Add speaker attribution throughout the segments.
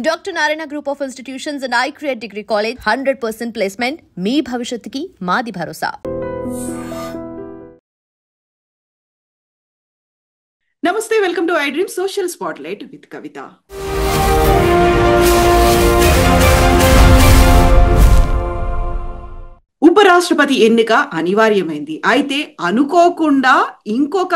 Speaker 1: Dr. Narayana Group of Institutions and I Create Degree College 100% placement. మీ భవిష్యత్తుకి మాది భరోసా.
Speaker 2: నమస్తే, welcome to iDream social spotlight with Kavitha. ఉపరాష్ట్రపతి ఎన్నిక అనివార్యమైంది. అయితే అనుకోకుండా ఇంకొక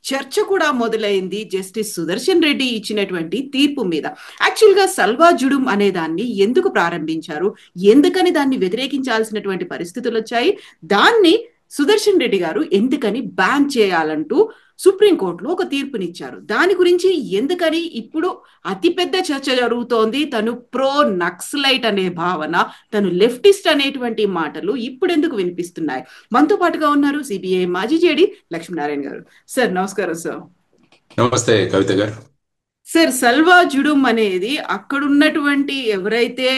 Speaker 2: చర్చ కూడా మొదలైంది జస్టిస్ సుదర్శన్ రెడ్డి ఇచ్చినటువంటి తీర్పు మీద. యాక్చువల్ గా సల్వా జుడుం అనే దాన్ని ఎందుకు ప్రారంభించారు, ఎందుకని దాన్ని వ్యతిరేకించాల్సినటువంటి పరిస్థితులు వచ్చాయి, దాన్ని సుదర్శన్ రెడ్డి గారు ఎందుకని బ్యాన్ చేయాలంటూ సుప్రీంకోర్టులో ఒక తీర్పునిచ్చారు. దాని గురించి ఎందుకని ఇప్పుడు అతిపెద్ద చర్చ జరుగుతోంది. తను ప్రో నక్సలైట్ అనే భావన, తను లెఫ్టిస్ట్ అనేటువంటి మాటలు ఇప్పుడు ఎందుకు వినిపిస్తున్నాయి? మనతో పాటుగా ఉన్నారు సిబిఐ మాజీ జేడీ లక్ష్మీనారాయణ గారు. సార్ నమస్కారం. సార్
Speaker 3: నమస్తే కవిత గారు.
Speaker 2: సార్, సల్వా జుడుం అనేది అక్కడున్నటువంటి ఎవరైతే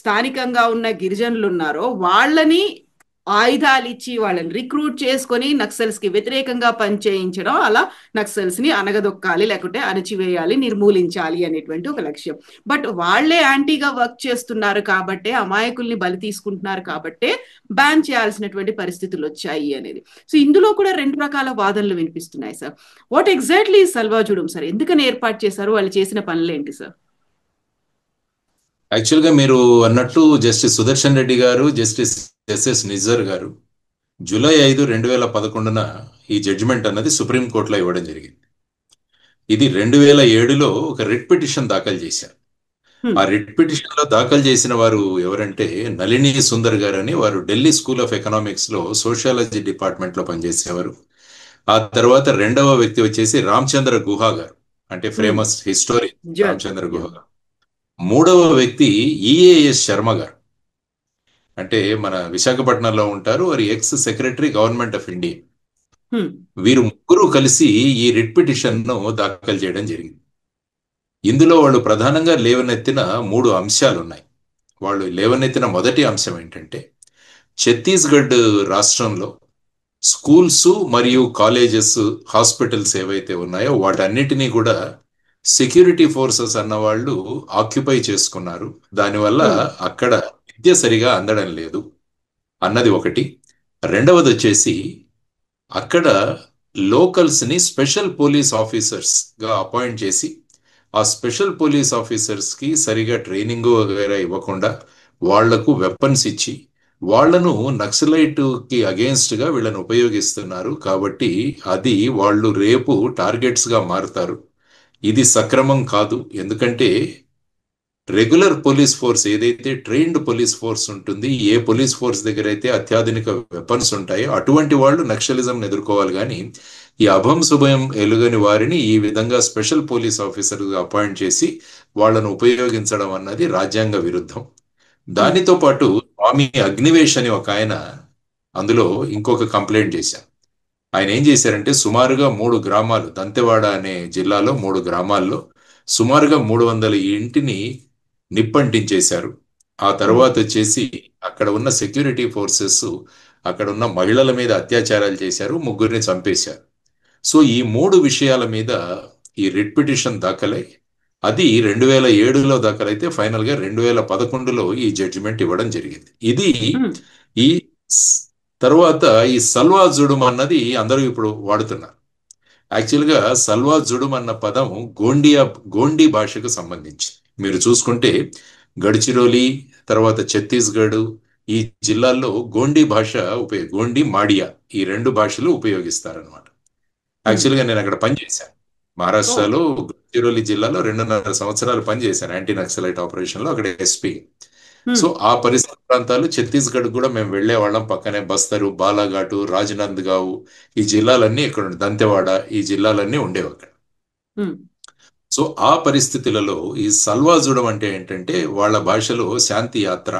Speaker 2: స్థానికంగా ఉన్న గిరిజనులు ఉన్నారో వాళ్ళని ఆయుధాలు ఇచ్చి వాళ్ళని రిక్రూట్ చేసుకొని నక్సల్స్ కి వ్యతిరేకంగా పనిచేయించడం, అలా నక్సల్స్ ని అనగదొక్కాలి, లేకుంటే అణచివేయాలి, నిర్మూలించాలి అనేటువంటి ఒక లక్ష్యం. బట్ వాళ్లే యాంటీగా వర్క్ చేస్తున్నారు కాబట్టే, అమాయకుల్ని బలి తీసుకుంటున్నారు కాబట్టే బ్యాన్ చేయాల్సినటువంటి పరిస్థితులు వచ్చాయి అనేది. సో ఇందులో కూడా రెండు రకాల వాదనలు వినిపిస్తున్నాయి సార్. వాట్ ఎగ్జాక్ట్లీ సల్వా జుడుం సార్? ఎందుకని ఏర్పాటు చేశారు? వాళ్ళు చేసిన పనులు ఏంటి సార్?
Speaker 3: యాక్చువల్గా మీరు అన్నట్టు జస్టిస్ సుదర్శన్ రెడ్డి గారు, జస్టిస్ ఎస్ఎస్ నిజర్ గారు జూలై 5, 2011 ఈ జడ్జిమెంట్ అన్నది సుప్రీంకోర్టులో ఇవ్వడం జరిగింది. ఇది 2007లో ఒక రిట్ పిటిషన్ దాఖలు చేశారు. ఆ రిట్ పిటిషన్ లో దాఖలు చేసిన వారు ఎవరంటే నళిని సుందర్ గారు అని, వారు ఢిల్లీ స్కూల్ ఆఫ్ ఎకనామిక్స్ లో సోషియాలజీ డిపార్ట్మెంట్ లో పనిచేసేవారు. ఆ తర్వాత రెండవ వ్యక్తి వచ్చేసి రామచంద్ర గుహా గారు, అంటే ఫేమస్ హిస్టోరియన్ రామచంద్ర గుహా గారు. మూడవ వ్యక్తి ఈఏఎస్ శర్మ గారు, అంటే మన విశాఖపట్నంలో ఉంటారు, వారి X secretary government of India. వీరు ముగ్గురు కలిసి ఈ రిట్ పిటిషన్ ను దాఖలు చేయడం జరిగింది. ఇందులో వాళ్ళు ప్రధానంగా లేవనెత్తిన 3 అంశాలు ఉన్నాయి. వాళ్ళు లేవనెత్తిన మొదటి అంశం ఏంటంటే, ఛత్తీస్గఢ్ రాష్ట్రంలో స్కూల్స్ మరియు కాలేజెస్, హాస్పిటల్స్ ఏవైతే ఉన్నాయో వాటన్నిటినీ కూడా సెక్యూరిటీ ఫోర్సెస్ అన్న వాళ్ళు ఆక్యుపై చేసుకున్నారు. దానివల్ల అక్కడ విద్య సరిగా అందడం లేదు అన్నది ఒకటి. రెండవది వచ్చేసి, అక్కడ లోకల్స్ ని స్పెషల్ పోలీస్ ఆఫీసర్స్ గా అపాయింట్ చేసి, ఆ స్పెషల్ పోలీస్ ఆఫీసర్స్ కి సరిగా ట్రైనింగ్ వగైరా ఇవ్వకుండా వాళ్లకు వెపన్స్ ఇచ్చి వాళ్లను నక్సలైట్ కి అగేన్స్ట్ గా వీళ్ళని ఉపయోగిస్తున్నారు. కాబట్టి అది వాళ్ళు రేపు టార్గెట్స్ గా మారుతారు. ఇది సక్రమం కాదు. ఎందుకంటే రెగ్యులర్ పోలీస్ ఫోర్స్ ఏదైతే ట్రైన్డ్ పోలీస్ ఫోర్స్ ఉంటుంది, ఏ పోలీస్ ఫోర్స్ దగ్గర అయితే అత్యాధునిక వెపన్స్ ఉంటాయో అటువంటి వాళ్ళు నక్సలిజం ఎదుర్కోవాలి. కానీ ఈ అభం శుభయం ఎలుగని వారిని ఈ విధంగా స్పెషల్ పోలీస్ ఆఫీసర్గా అపాయింట్ చేసి వాళ్ళను ఉపయోగించడం అన్నది రాజ్యాంగ విరుద్ధం. దానితో పాటు స్వామి అగ్నివేష్ అని ఒక ఆయన అందులో ఇంకొక కంప్లైంట్ చేశారు. ఆయన ఏం చేశారంటే, సుమారుగా 3 గ్రామాలు, దంతెవాడ అనే జిల్లాలో 3 గ్రామాల్లో సుమారుగా 300 ఇంటిని నిప్పంటించేశారు. ఆ తర్వాత వచ్చేసి అక్కడ ఉన్న సెక్యూరిటీ ఫోర్సెస్ అక్కడ ఉన్న మహిళల మీద అత్యాచారాలు చేశారు, 3గురిని చంపేశారు. సో ఈ 3 విషయాల మీద ఈ రిట్ పిటిషన్ దాఖలై, అది 2007లో దాఖలైతే ఫైనల్ గా 2011లో ఈ జడ్జిమెంట్ ఇవ్వడం జరిగింది. ఇది ఈ తర్వాత ఈ సల్వా జుడుం అన్నది అందరూ ఇప్పుడు వాడుతున్నారు. యాక్చువల్గా సల్వా జుడుం అన్న పదం గోండీ భాషకు సంబంధించి మీరు చూసుకుంటే గడ్చిరోలి, తర్వాత ఛత్తీస్గఢ్ ఈ జిల్లాల్లో గోండీ భాష గోండీ, మాడియా ఈ 2 భాషలు ఉపయోగిస్తారనమాట. యాక్చువల్గా నేను అక్కడ పనిచేశాను. మహారాష్ట్రలో గడ్చిరోలి జిల్లాలో 2.5 సంవత్సరాలు పనిచేశాను యాంటీ నక్సలైట్ ఆపరేషన్ లో, అక్కడ ఎస్పీ. సో ఆ పరిసర ప్రాంతాలు ఛత్తీస్గఢ్ కూడా మేము వెళ్లే వాళ్ళం. పక్కనే బస్తరు, బాలాఘాటు, రాజ్నంద్గావ్ ఈ జిల్లాలన్నీ ఇక్కడ, దంతెవాడ ఈ జిల్లాలన్నీ ఉండేవి అక్కడ. సో ఆ పరిస్థితులలో ఈ సల్వా జుడుం అంటే ఏంటంటే, వాళ్ళ భాషలో శాంతి యాత్ర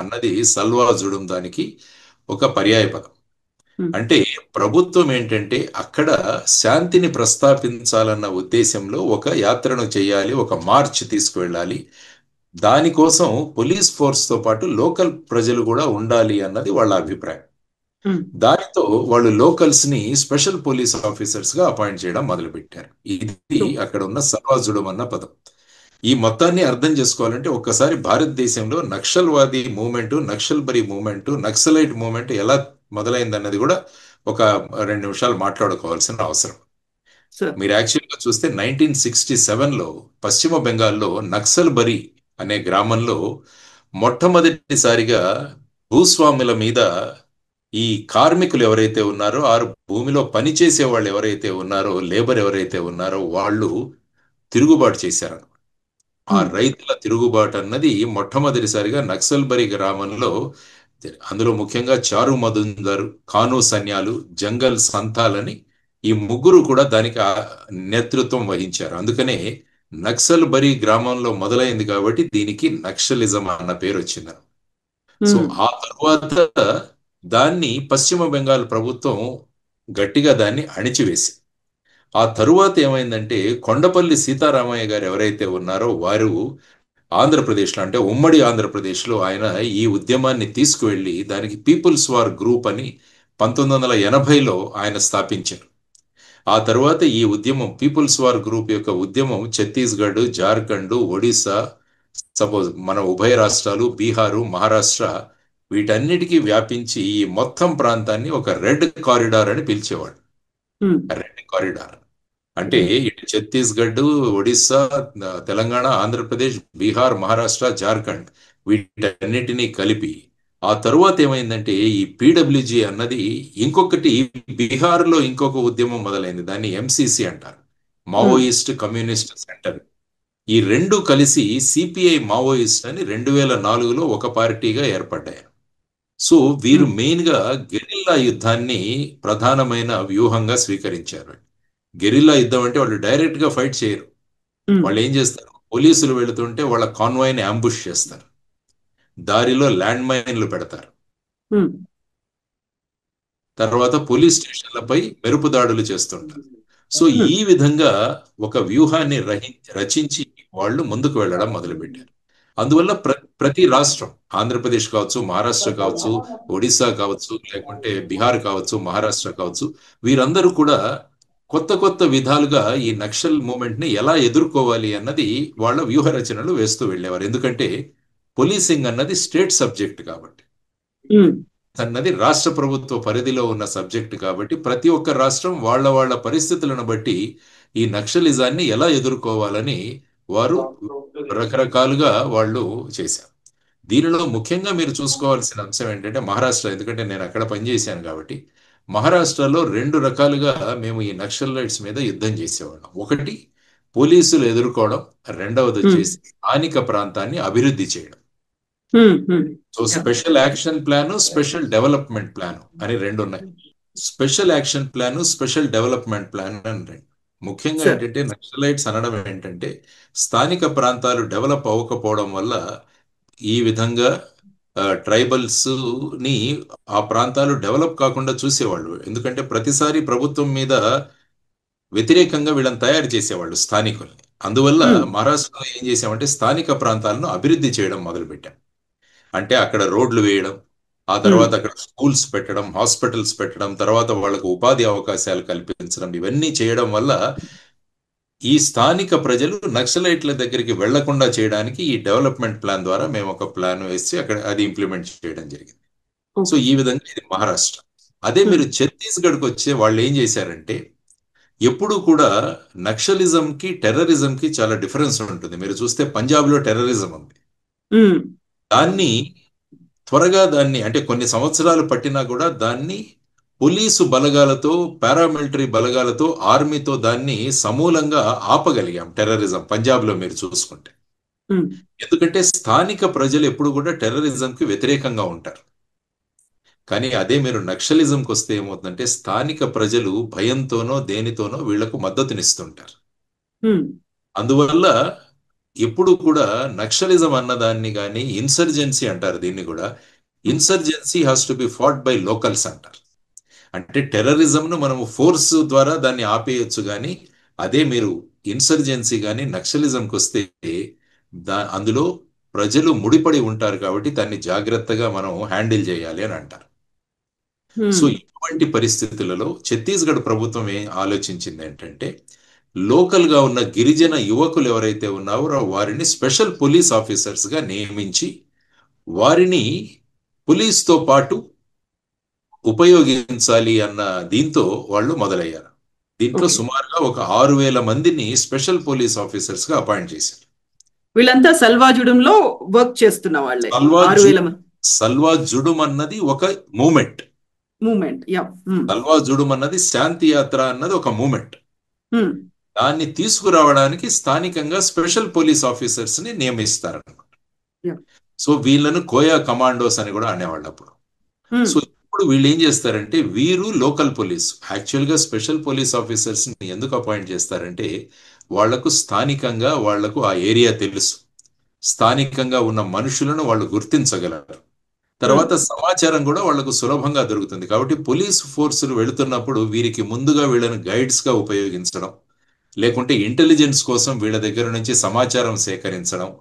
Speaker 3: అన్నది సల్వా జుడుం దానికి ఒక పర్యాయ పదం. అంటే ప్రభుత్వం ఏంటంటే అక్కడ శాంతిని ప్రస్తావించాలన్న ఉద్దేశంలో ఒక యాత్రను చేయాలి, ఒక మార్చ్ తీసుకువెళ్ళాలి. దానికోసం పోలీస్ ఫోర్స్ తో పాటు లోకల్ ప్రజలు కూడా ఉండాలి అన్నది వాళ్ళ అభిప్రాయం. దానితో వాళ్ళు లోకల్స్ ని స్పెషల్ పోలీస్ ఆఫీసర్స్ గా అపాయింట్ చేయడం మొదలుపెట్టారు. ఇది అక్కడ ఉన్న సల్వా జుడుం అన్న పదం. ఈ మొత్తాన్ని అర్థం చేసుకోవాలంటే ఒక్కసారి భారతదేశంలో Naxalwadi movement, Naxalbari movement, Naxalite movement ఎలా మొదలైందన్నది కూడా ఒక 2 నిమిషాలు మాట్లాడుకోవాల్సిన అవసరం.
Speaker 2: సార్.
Speaker 3: మీరు యాక్చువల్గా చూస్తే 1967లో పశ్చిమ బెంగాల్లో నక్సల్బరీ అనే గ్రామంలో మొట్టమొదటిసారిగా భూస్వాముల మీద ఈ కార్మికులు ఎవరైతే ఉన్నారో, ఆ భూమిలో పనిచేసే వాళ్ళు ఎవరైతే ఉన్నారో, లేబర్ ఎవరైతే ఉన్నారో వాళ్ళు తిరుగుబాటు చేశారు. ఆ రైతుల తిరుగుబాటు అన్నది మొట్టమొదటిసారిగా నక్సల్బరీ గ్రామంలో, అందులో ముఖ్యంగా చారు మధుందర్, కాను సన్యాలు, జంగల్ సంతాలని ఈ ముగ్గురు కూడా దానికి నేతృత్వం వహించారు. అందుకనే నక్సల్బరీ గ్రామంలో మొదలైంది కాబట్టి దీనికి నక్సలిజం అన్న పేరు వచ్చింది. సో ఆ తర్వాత దాన్ని పశ్చిమ బెంగాల్ ప్రభుత్వం గట్టిగా దాన్ని అణిచివేసి, ఆ తరువాత ఏమైందంటే కొండపల్లి సీతారామయ్య గారు ఎవరైతే ఉన్నారో వారు ఆంధ్రప్రదేశ్లో, అంటే ఉమ్మడి ఆంధ్రప్రదేశ్లో ఆయన ఈ ఉద్యమాన్ని తీసుకువెళ్ళి దానికి పీపుల్స్ వార్ గ్రూప్ అని 1980లో ఆయన స్థాపించారు. ఆ తర్వాత ఈ ఉద్యమం, పీపుల్స్ వార్ గ్రూప్ యొక్క ఉద్యమం ఛత్తీస్గఢ్, జార్ఖండ్, ఒడిశా, సపోజ్ మన ఉభయ రాష్ట్రాలు, బీహారు, మహారాష్ట్ర వీటన్నిటికీ వ్యాపించి ఈ మొత్తం ప్రాంతాన్ని ఒక రెడ్ కారిడార్ అని పిలిచేవాడు. రెడ్ కారిడార్ అంటే ఇటు ఛత్తీస్గఢ్, ఒడిస్సా, తెలంగాణ, ఆంధ్రప్రదేశ్, బీహార్, మహారాష్ట్ర, జార్ఖండ్ వీటన్నిటినీ కలిపి, ఆ తరువాత ఏమైందంటే ఈ పీడబ్ల్యూజీ అన్నది ఇంకొకటి, బీహార్లో ఇంకొక ఉద్యమం మొదలైంది, దాన్ని ఎంసీసీ అంటారు, మావోయిస్ట్ కమ్యూనిస్ట్ సెంటర్. ఈ రెండు కలిసి సిపిఐ మావోయిస్ట్ అని 2004లో ఒక పార్టీగా ఏర్పడ్డాయి. సో వీరు మెయిన్ గా గెరిల్లా యుద్ధాన్ని ప్రధానమైన వ్యూహంగా స్వీకరించారు. గెరిల్లా యుద్ధం అంటే వాళ్ళు డైరెక్ట్ గా ఫైట్ చేయరు. వాళ్ళు ఏం చేస్తారు, పోలీసులు వెళుతుంటే వాళ్ళ కాన్వాయ్ని అంబుష్ చేస్తారు, దారిలో ల్యాండ్ మైన్లు పెడతారు, తర్వాత పోలీస్ స్టేషన్లపై మెరుపు దాడులు చేస్తుంటారు. సో ఈ విధంగా ఒక వ్యూహాన్ని రచించి వాళ్ళు ముందుకు వెళ్ళడం మొదలుపెట్టారు. అందువల్ల ప్రతి రాష్ట్రం, ఆంధ్రప్రదేశ్ కావచ్చు, మహారాష్ట్ర కావచ్చు, ఒడిశా కావచ్చు, లేకుంటే బీహార్ కావచ్చు, మహారాష్ట్ర కావచ్చు, వీరందరూ కూడా కొత్త కొత్త విధాలుగా ఈ నక్సల్ మూమెంట్ ని ఎలా ఎదుర్కోవాలి అన్నది వాళ్ళ వ్యూహ రచనలు వేస్తూ వెళ్ళేవారు. ఎందుకంటే పోలీసింగ్ అన్నది స్టేట్ సబ్జెక్ట్ కాబట్టి, అన్నది రాష్ట్ర ప్రభుత్వ పరిధిలో ఉన్న సబ్జెక్ట్ కాబట్టి, ప్రతి ఒక్క రాష్ట్రం వాళ్ళ వాళ్ళ పరిస్థితులను బట్టి ఈ నక్సలిజాన్ని ఎలా ఎదుర్కోవాలని వారు రకరకాలుగా వాళ్ళు చేశారు. దీనిలో ముఖ్యంగా మీరు చూసుకోవాల్సిన అంశం ఏంటంటే మహారాష్ట్ర, ఎందుకంటే నేను అక్కడ పనిచేశాను కాబట్టి, మహారాష్ట్రలో 2 రకాలుగా మేము ఈ నక్సలైట్స్ మీద యుద్ధం చేసేవాళ్ళం. ఒకటి పోలీసులు ఎదుర్కోవడం, రెండవది వచ్చేసి స్థానిక ప్రాంతాన్ని అభివృద్ధి చేయడం. So special action plan, special development plan అని 2 ఉన్నాయి. Special action plan, special development plan అని 2. ముఖ్యంగా ఏంటంటే నక్సలైట్స్ అనడం ఏంటంటే స్థానిక ప్రాంతాలు డెవలప్ అవ్వకపోవడం వల్ల ఈ విధంగా ట్రైబల్స్ ని ఆ ప్రాంతాలు డెవలప్ కాకుండా చూసేవాళ్ళు. ఎందుకంటే ప్రతిసారి ప్రభుత్వం మీద వ్యతిరేకంగా వీళ్ళని తయారు చేసేవాళ్ళు స్థానికుల్ని. అందువల్ల మహారాష్ట్రలో ఏం చేసామంటే స్థానిక ప్రాంతాలను అభివృద్ధి చేయడం మొదలుపెట్టాం. అంటే అక్కడ రోడ్లు వేయడం, ఆ తర్వాత అక్కడ స్కూల్స్ పెట్టడం, హాస్పిటల్స్ పెట్టడం, తర్వాత వాళ్ళకు ఉపాధి అవకాశాలు కల్పించడం, ఇవన్నీ చేయడం వల్ల ఈ స్థానిక ప్రజలు నక్సలైట్ల దగ్గరికి వెళ్లకుండా చేయడానికి ఈ డెవలప్మెంట్ ప్లాన్ ద్వారా మేము ఒక ప్లాన్ వేసి అక్కడ అది ఇంప్లిమెంట్ చేయడం జరిగింది. సో ఈ విధంగా ఇది మహారాష్ట్ర. అదే మీరు ఛత్తీస్గఢ్కి వచ్చే వాళ్ళు ఏం చేశారంటే, ఎప్పుడు కూడా నక్సలిజం కి టెర్రరిజం కి చాలా డిఫరెన్స్ ఉంటుంది. మీరు చూస్తే పంజాబ్ లో టెర్రరిజం ఉంది, దాన్ని త్వరగా దాన్ని, అంటే కొన్ని సంవత్సరాలు పట్టినా కూడా దాన్ని పోలీసు బలగాలతో, పారామిలిటరీ బలగాలతో, ఆర్మీతో దాన్ని సమూలంగా ఆపగలిగాం టెర్రరిజం పంజాబ్ లో మీరు చూసుకుంటే. ఎందుకంటే స్థానిక ప్రజలు ఎప్పుడు కూడా టెర్రరిజం కి వ్యతిరేకంగా ఉంటారు. కానీ అదే మీరు నక్సలిజంకి వస్తే ఏమవుతుందంటే స్థానిక ప్రజలు భయంతోనో దేనితోనో వీళ్లకు మద్దతునిస్తుంటారు. అందువల్ల ఎప్పుడు కూడా నక్సలిజం అన్నదాన్ని కానీ, ఇన్సర్జెన్సీ అంటారు దీన్ని కూడా, insurgency has to be fought by locals అంటారు. అంటే టెర్రరిజంను మనము ఫోర్స్ ద్వారా దాన్ని ఆపేయచ్చు, కానీ అదే మీరు ఇన్సర్జెన్సీ కానీ నక్సలిజంకి వస్తే అందులో ప్రజలు ముడిపడి ఉంటారు కాబట్టి దాన్ని జాగ్రత్తగా మనం హ్యాండిల్ చేయాలి అని అంటారు. సో ఇటువంటి పరిస్థితులలో ఛత్తీస్గఢ్ ప్రభుత్వం ఏం ఆలోచించింది ఏంటంటే, లోకల్ గా ఉన్న గిరిజన యువకులు ఎవరైతే ఉన్నారో వారిని స్పెషల్ పోలీస్ ఆఫీసర్స్ గా నియమించి వారిని పోలీస్తో పాటు ఉపయోగించాలి అన్న దీంతో వాళ్ళు మొదలయ్యారు. దీంట్లో
Speaker 2: ఓకే.
Speaker 3: సుమారుగా ఒక 6,000 మందిని స్పెషల్ పోలీస్ ఆఫీసర్స్ గా అపాయింట్ చేశారు.
Speaker 2: వీళ్ళంతా సల్వాజుడంలో వర్క్ చేస్తున్న వాళ్ళే.
Speaker 3: సల్వా
Speaker 2: 6,000 మంది
Speaker 3: సల్వా జుడుం అన్నది ఒక మూమెంట్.
Speaker 2: మూమెంట్. యా.
Speaker 3: సల్వా జుడుం అన్నది శాంతి యాత్ర అన్నది ఒక మూమెంట్.
Speaker 2: ఉమ్.
Speaker 3: దాన్ని తీసుకురావడానికి స్థానికంగా స్పెషల్ పోలీస్ ఆఫీసర్స్ ని నియమిస్తారు.
Speaker 2: యా.
Speaker 3: సో వీళ్ళను కోయా కమాండోస్ అని కూడా అనేవాళ్ళు అప్పుడు.
Speaker 2: ఉమ్.
Speaker 3: సో ఇప్పుడు వీళ్ళు ఏం చేస్తారంటే వీరు లోకల్ పోలీస్. యాక్చువల్ గా స్పెషల్ పోలీస్ ఆఫీసర్స్ ని ఎందుకు అపాయింట్ చేస్తారంటే వాళ్లకు స్థానికంగా వాళ్లకు ఆ ఏరియా తెలుసు, స్థానికంగా ఉన్న మనుషులను వాళ్ళు గుర్తించగలరు, తర్వాత సమాచారం కూడా వాళ్లకు సులభంగా దొరుకుతుంది. కాబట్టి పోలీసు ఫోర్సులు వెళుతున్నప్పుడు వీరికి ముందుగా వీళ్ళని గైడ్స్ గా ఉపయోగించడం, లేకుంటే ఇంటెలిజెన్స్ కోసం వీళ్ళ దగ్గర నుంచి సమాచారం సేకరించడం,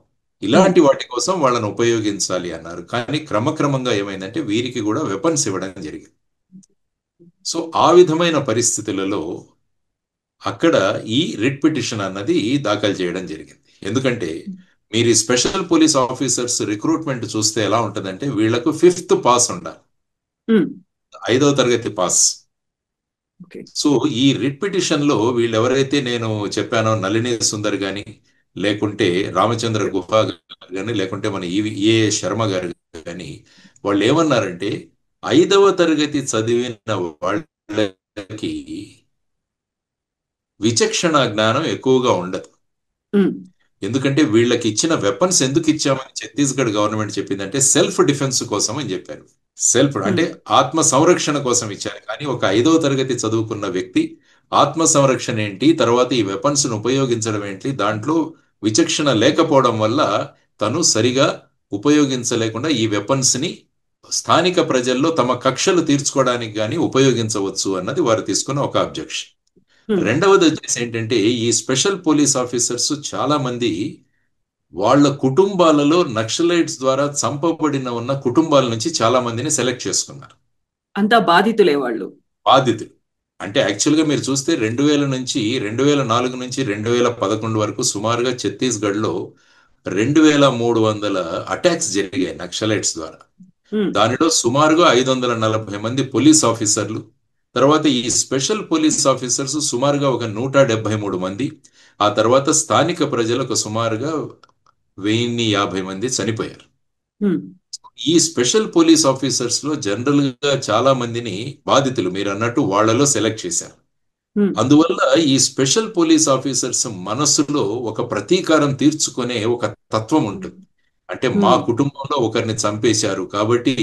Speaker 3: ఇలాంటి వాటి కోసం వాళ్ళని ఉపయోగించాలి అన్నారు. కానీ క్రమక్రమంగా ఏమైందంటే వీరికి కూడా వెపన్స్ ఇవ్వడం జరిగింది. సో ఆ విధమైన పరిస్థితులలో అక్కడ ఈ రిట్ పిటిషన్ అన్నది దాఖలు చేయడం జరిగింది. ఎందుకంటే మీరు ఈ స్పెషల్ పోలీస్ ఆఫీసర్స్ రిక్రూట్మెంట్ చూస్తే ఎలా ఉంటుందంటే వీళ్లకు 5th పాస్ ఉండాలి, 5వ తరగతి పాస్.
Speaker 2: ఓకే.
Speaker 3: సో ఈ రిట్ పిటిషన్ లో వీళ్ళు ఎవరైతే నేను చెప్పానో నళిని సుందర్ గాని, లేకుంటే రామచంద్ర గుహ గాని, లేకుంటే మన ఏ శర్మ గారు గాని, వాళ్ళు ఏమన్నారంటే 5వ తరగతి చదివిన వాళ్ళకి విచక్షణ జ్ఞానం ఎక్కువగా ఉండదు. ఎందుకంటే వీళ్ళకి ఇచ్చిన వెపన్స్ ఎందుకు ఇచ్చామని ఛత్తీస్గఢ్ గవర్నమెంట్ చెప్పిందంటే సెల్ఫ్ డిఫెన్స్ కోసం అని చెప్పారు. సెల్ఫ్ అంటే ఆత్మ సంరక్షణ కోసం ఇచ్చారు. కానీ ఒక 5వ తరగతి చదువుకున్న వ్యక్తి ఆత్మ సంరక్షణ ఏంటి, తర్వాత ఈ వెపన్స్ ను ఉపయోగించడం ఏంటి, దాంట్లో విచక్షణ లేకపోవడం వల్ల తను సరిగా ఉపయోగించలేకుండా ఈ వెపన్స్ ని స్థానిక ప్రజల్లో తమ కక్షలు తీర్చుకోవడానికి కానీ ఉపయోగించవచ్చు అన్నది వారు తీసుకున్న ఒక అబ్జెక్షన్. రెండవది వచ్చేసి ఏంటంటే ఈ స్పెషల్ పోలీస్ ఆఫీసర్స్ చాలా మంది వాళ్ళ కుటుంబాలలో నక్సలైట్స్ ద్వారా చంపబడిన ఉన్న కుటుంబాల నుంచి చాలా మందిని సెలెక్ట్ చేసుకున్నారు.
Speaker 2: అంతా బాధితులే వాళ్ళు.
Speaker 3: బాధితులు అంటే యాక్చువల్గా మీరు చూస్తే 2004 నుంచి 2011 వరకు సుమారుగా ఛత్తీస్గఢ్ లో 2,300 అటాక్స్ జరిగాయి నక్సలైట్స్ ద్వారా. దానిలో సుమారుగా 540 మంది పోలీస్ ఆఫీసర్లు, తర్వాత ఈ స్పెషల్ పోలీస్ ఆఫీసర్స్ సుమారుగా ఒక 173 మంది, ఆ తర్వాత స్థానిక ప్రజలకు సుమారుగా 1050 మంది చనిపోయారు. ఈ స్పెషల్ పోలీస్ ఆఫీసర్స్ లో జనరల్ గా చాలా మందిని బాధితులు మీరు అన్నట్టు వాళ్లలో సెలెక్ట్ చేశారు. అందువల్ల ఈ స్పెషల్ పోలీస్ ఆఫీసర్స్ మనస్సులో ఒక ప్రతీకారం తీర్చుకునే ఒక తత్వం ఉంటుంది. అంటే మా కుటుంబంలో ఒకరిని చంపేశారు కాబట్టి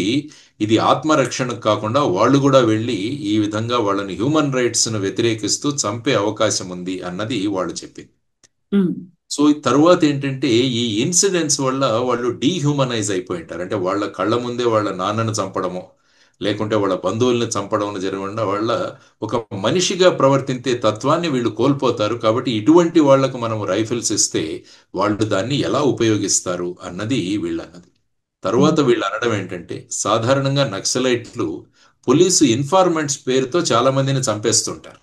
Speaker 3: ఇది ఆత్మరక్షణకు కాకుండా వాళ్ళు కూడా వెళ్ళి ఈ విధంగా వాళ్ళని హ్యూమన్ రైట్స్ ను వ్యతిరేకిస్తూ చంపే అవకాశం ఉంది అన్నది వాళ్ళు చెప్పింది. సో తర్వాత ఏంటంటే ఈ ఇన్సిడెంట్స్ వల్ల వాళ్ళు డీహ్యూమనైజ్ అయిపోయి ఉంటారు. అంటే వాళ్ళ కళ్ళ ముందే వాళ్ళ నాన్నను చంపడము, లేకుంటే వాళ్ళ బంధువుల్ని చంపడం జరగకుండా వాళ్ళ ఒక మనిషిగా ప్రవర్తించే తత్వాన్ని వీళ్ళు కోల్పోతారు. కాబట్టి ఇటువంటి వాళ్లకు మనం రైఫిల్స్ ఇస్తే వాళ్ళు దాన్ని ఎలా ఉపయోగిస్తారు అన్నది వీళ్ళన్నది. తర్వాత వీళ్ళు అనడం ఏంటంటే సాధారణంగా నక్సలైట్లు పోలీసు ఇన్ఫార్మెంట్స్ పేరుతో చాలా మందిని చంపేస్తుంటారు.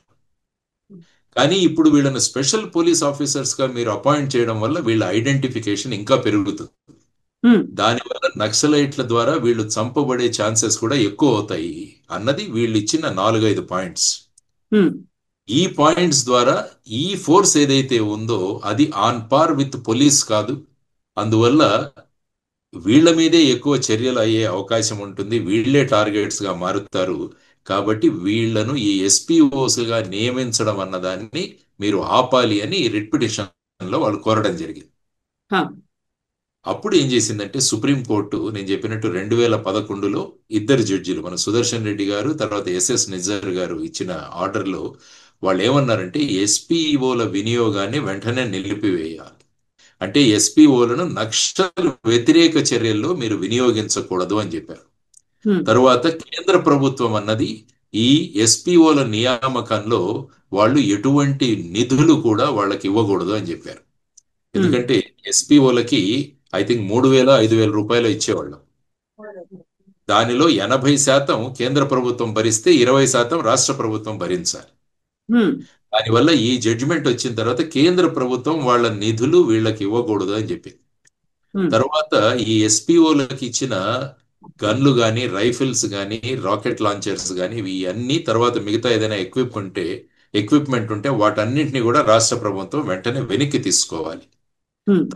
Speaker 3: కానీ ఇప్పుడు వీళ్ళని స్పెషల్ పోలీస్ ఆఫీసర్స్ గా మీరు అపాయింట్ చేయడం వల్ల వీళ్ళ ఐడెంటిఫికేషన్ ఇంకా పెరుగుతుంది. దానివల్ల నక్సలైట్ల ద్వారా వీళ్ళు చంపబడే ఛాన్సెస్ కూడా ఎక్కువ అవుతాయి అన్నది వీళ్ళు ఇచ్చిన 4-5 పాయింట్స్. ఈ పాయింట్స్ ద్వారా ఈ ఫోర్స్ ఏదైతే ఉందో అది ఆన్ పార్ విత్ పోలీస్ కాదు. అందువల్ల వీళ్ళ మీదే ఎక్కువ చర్యలు అయ్యే అవకాశం ఉంటుంది, వీళ్లే టార్గెట్స్ గా మారుతారు. కాబట్టి వీళ్లను ఈ ఎస్పీఓస్ గా నియమించడం అన్నదాన్ని మీరు ఆపాలి అని రిట్ పిటిషన్ లో వాళ్ళు కోరడం జరిగింది. అప్పుడు ఏం చేసిందంటే సుప్రీంకోర్టు నేను చెప్పినట్టు 2011లో 2 జడ్జిలు మన సుదర్శన్ రెడ్డి గారు తర్వాత ఎస్ఎస్ నిజర్ గారు ఇచ్చిన ఆర్డర్లో వాళ్ళు ఏమన్నారంటే ఎస్పీఓల వినియోగాన్ని వెంటనే నిలిపివేయాలి. అంటే ఎస్పీఓలను నక్సల్ వ్యతిరేక చర్యల్లో మీరు వినియోగించకూడదు అని చెప్పారు. తరువాత కేంద్ర ప్రభుత్వం అన్నది ఈ ఎస్పీఓల నియామకంలో వాళ్ళు ఎటువంటి నిధులు కూడా వాళ్ళకి ఇవ్వకూడదు అని చెప్పారు. ఎందుకంటే ఎస్పీఓలకి ఐ థింక్ 3,000-5,000 రూపాయలు ఇచ్చేవాళ్ళం. దానిలో 80% కేంద్ర ప్రభుత్వం భరిస్తే 20% రాష్ట్ర ప్రభుత్వం భరించాలి. దానివల్ల ఈ జడ్జిమెంట్ వచ్చిన తర్వాత కేంద్ర ప్రభుత్వం వాళ్ళ నిధులు వీళ్ళకి ఇవ్వకూడదు అని చెప్పింది. తర్వాత ఈ ఎస్పీఓలకు ఇచ్చిన గన్లు కానీ, రైఫిల్స్ కానీ, రాకెట్ లాంచర్స్ కానీ, ఇవి అన్ని తర్వాత మిగతా ఏదైనా ఎక్విప్మెంట్ ఉంటే వాటన్నింటినీ కూడా రాష్ట్ర ప్రభుత్వం వెంటనే వెనక్కి తీసుకోవాలి.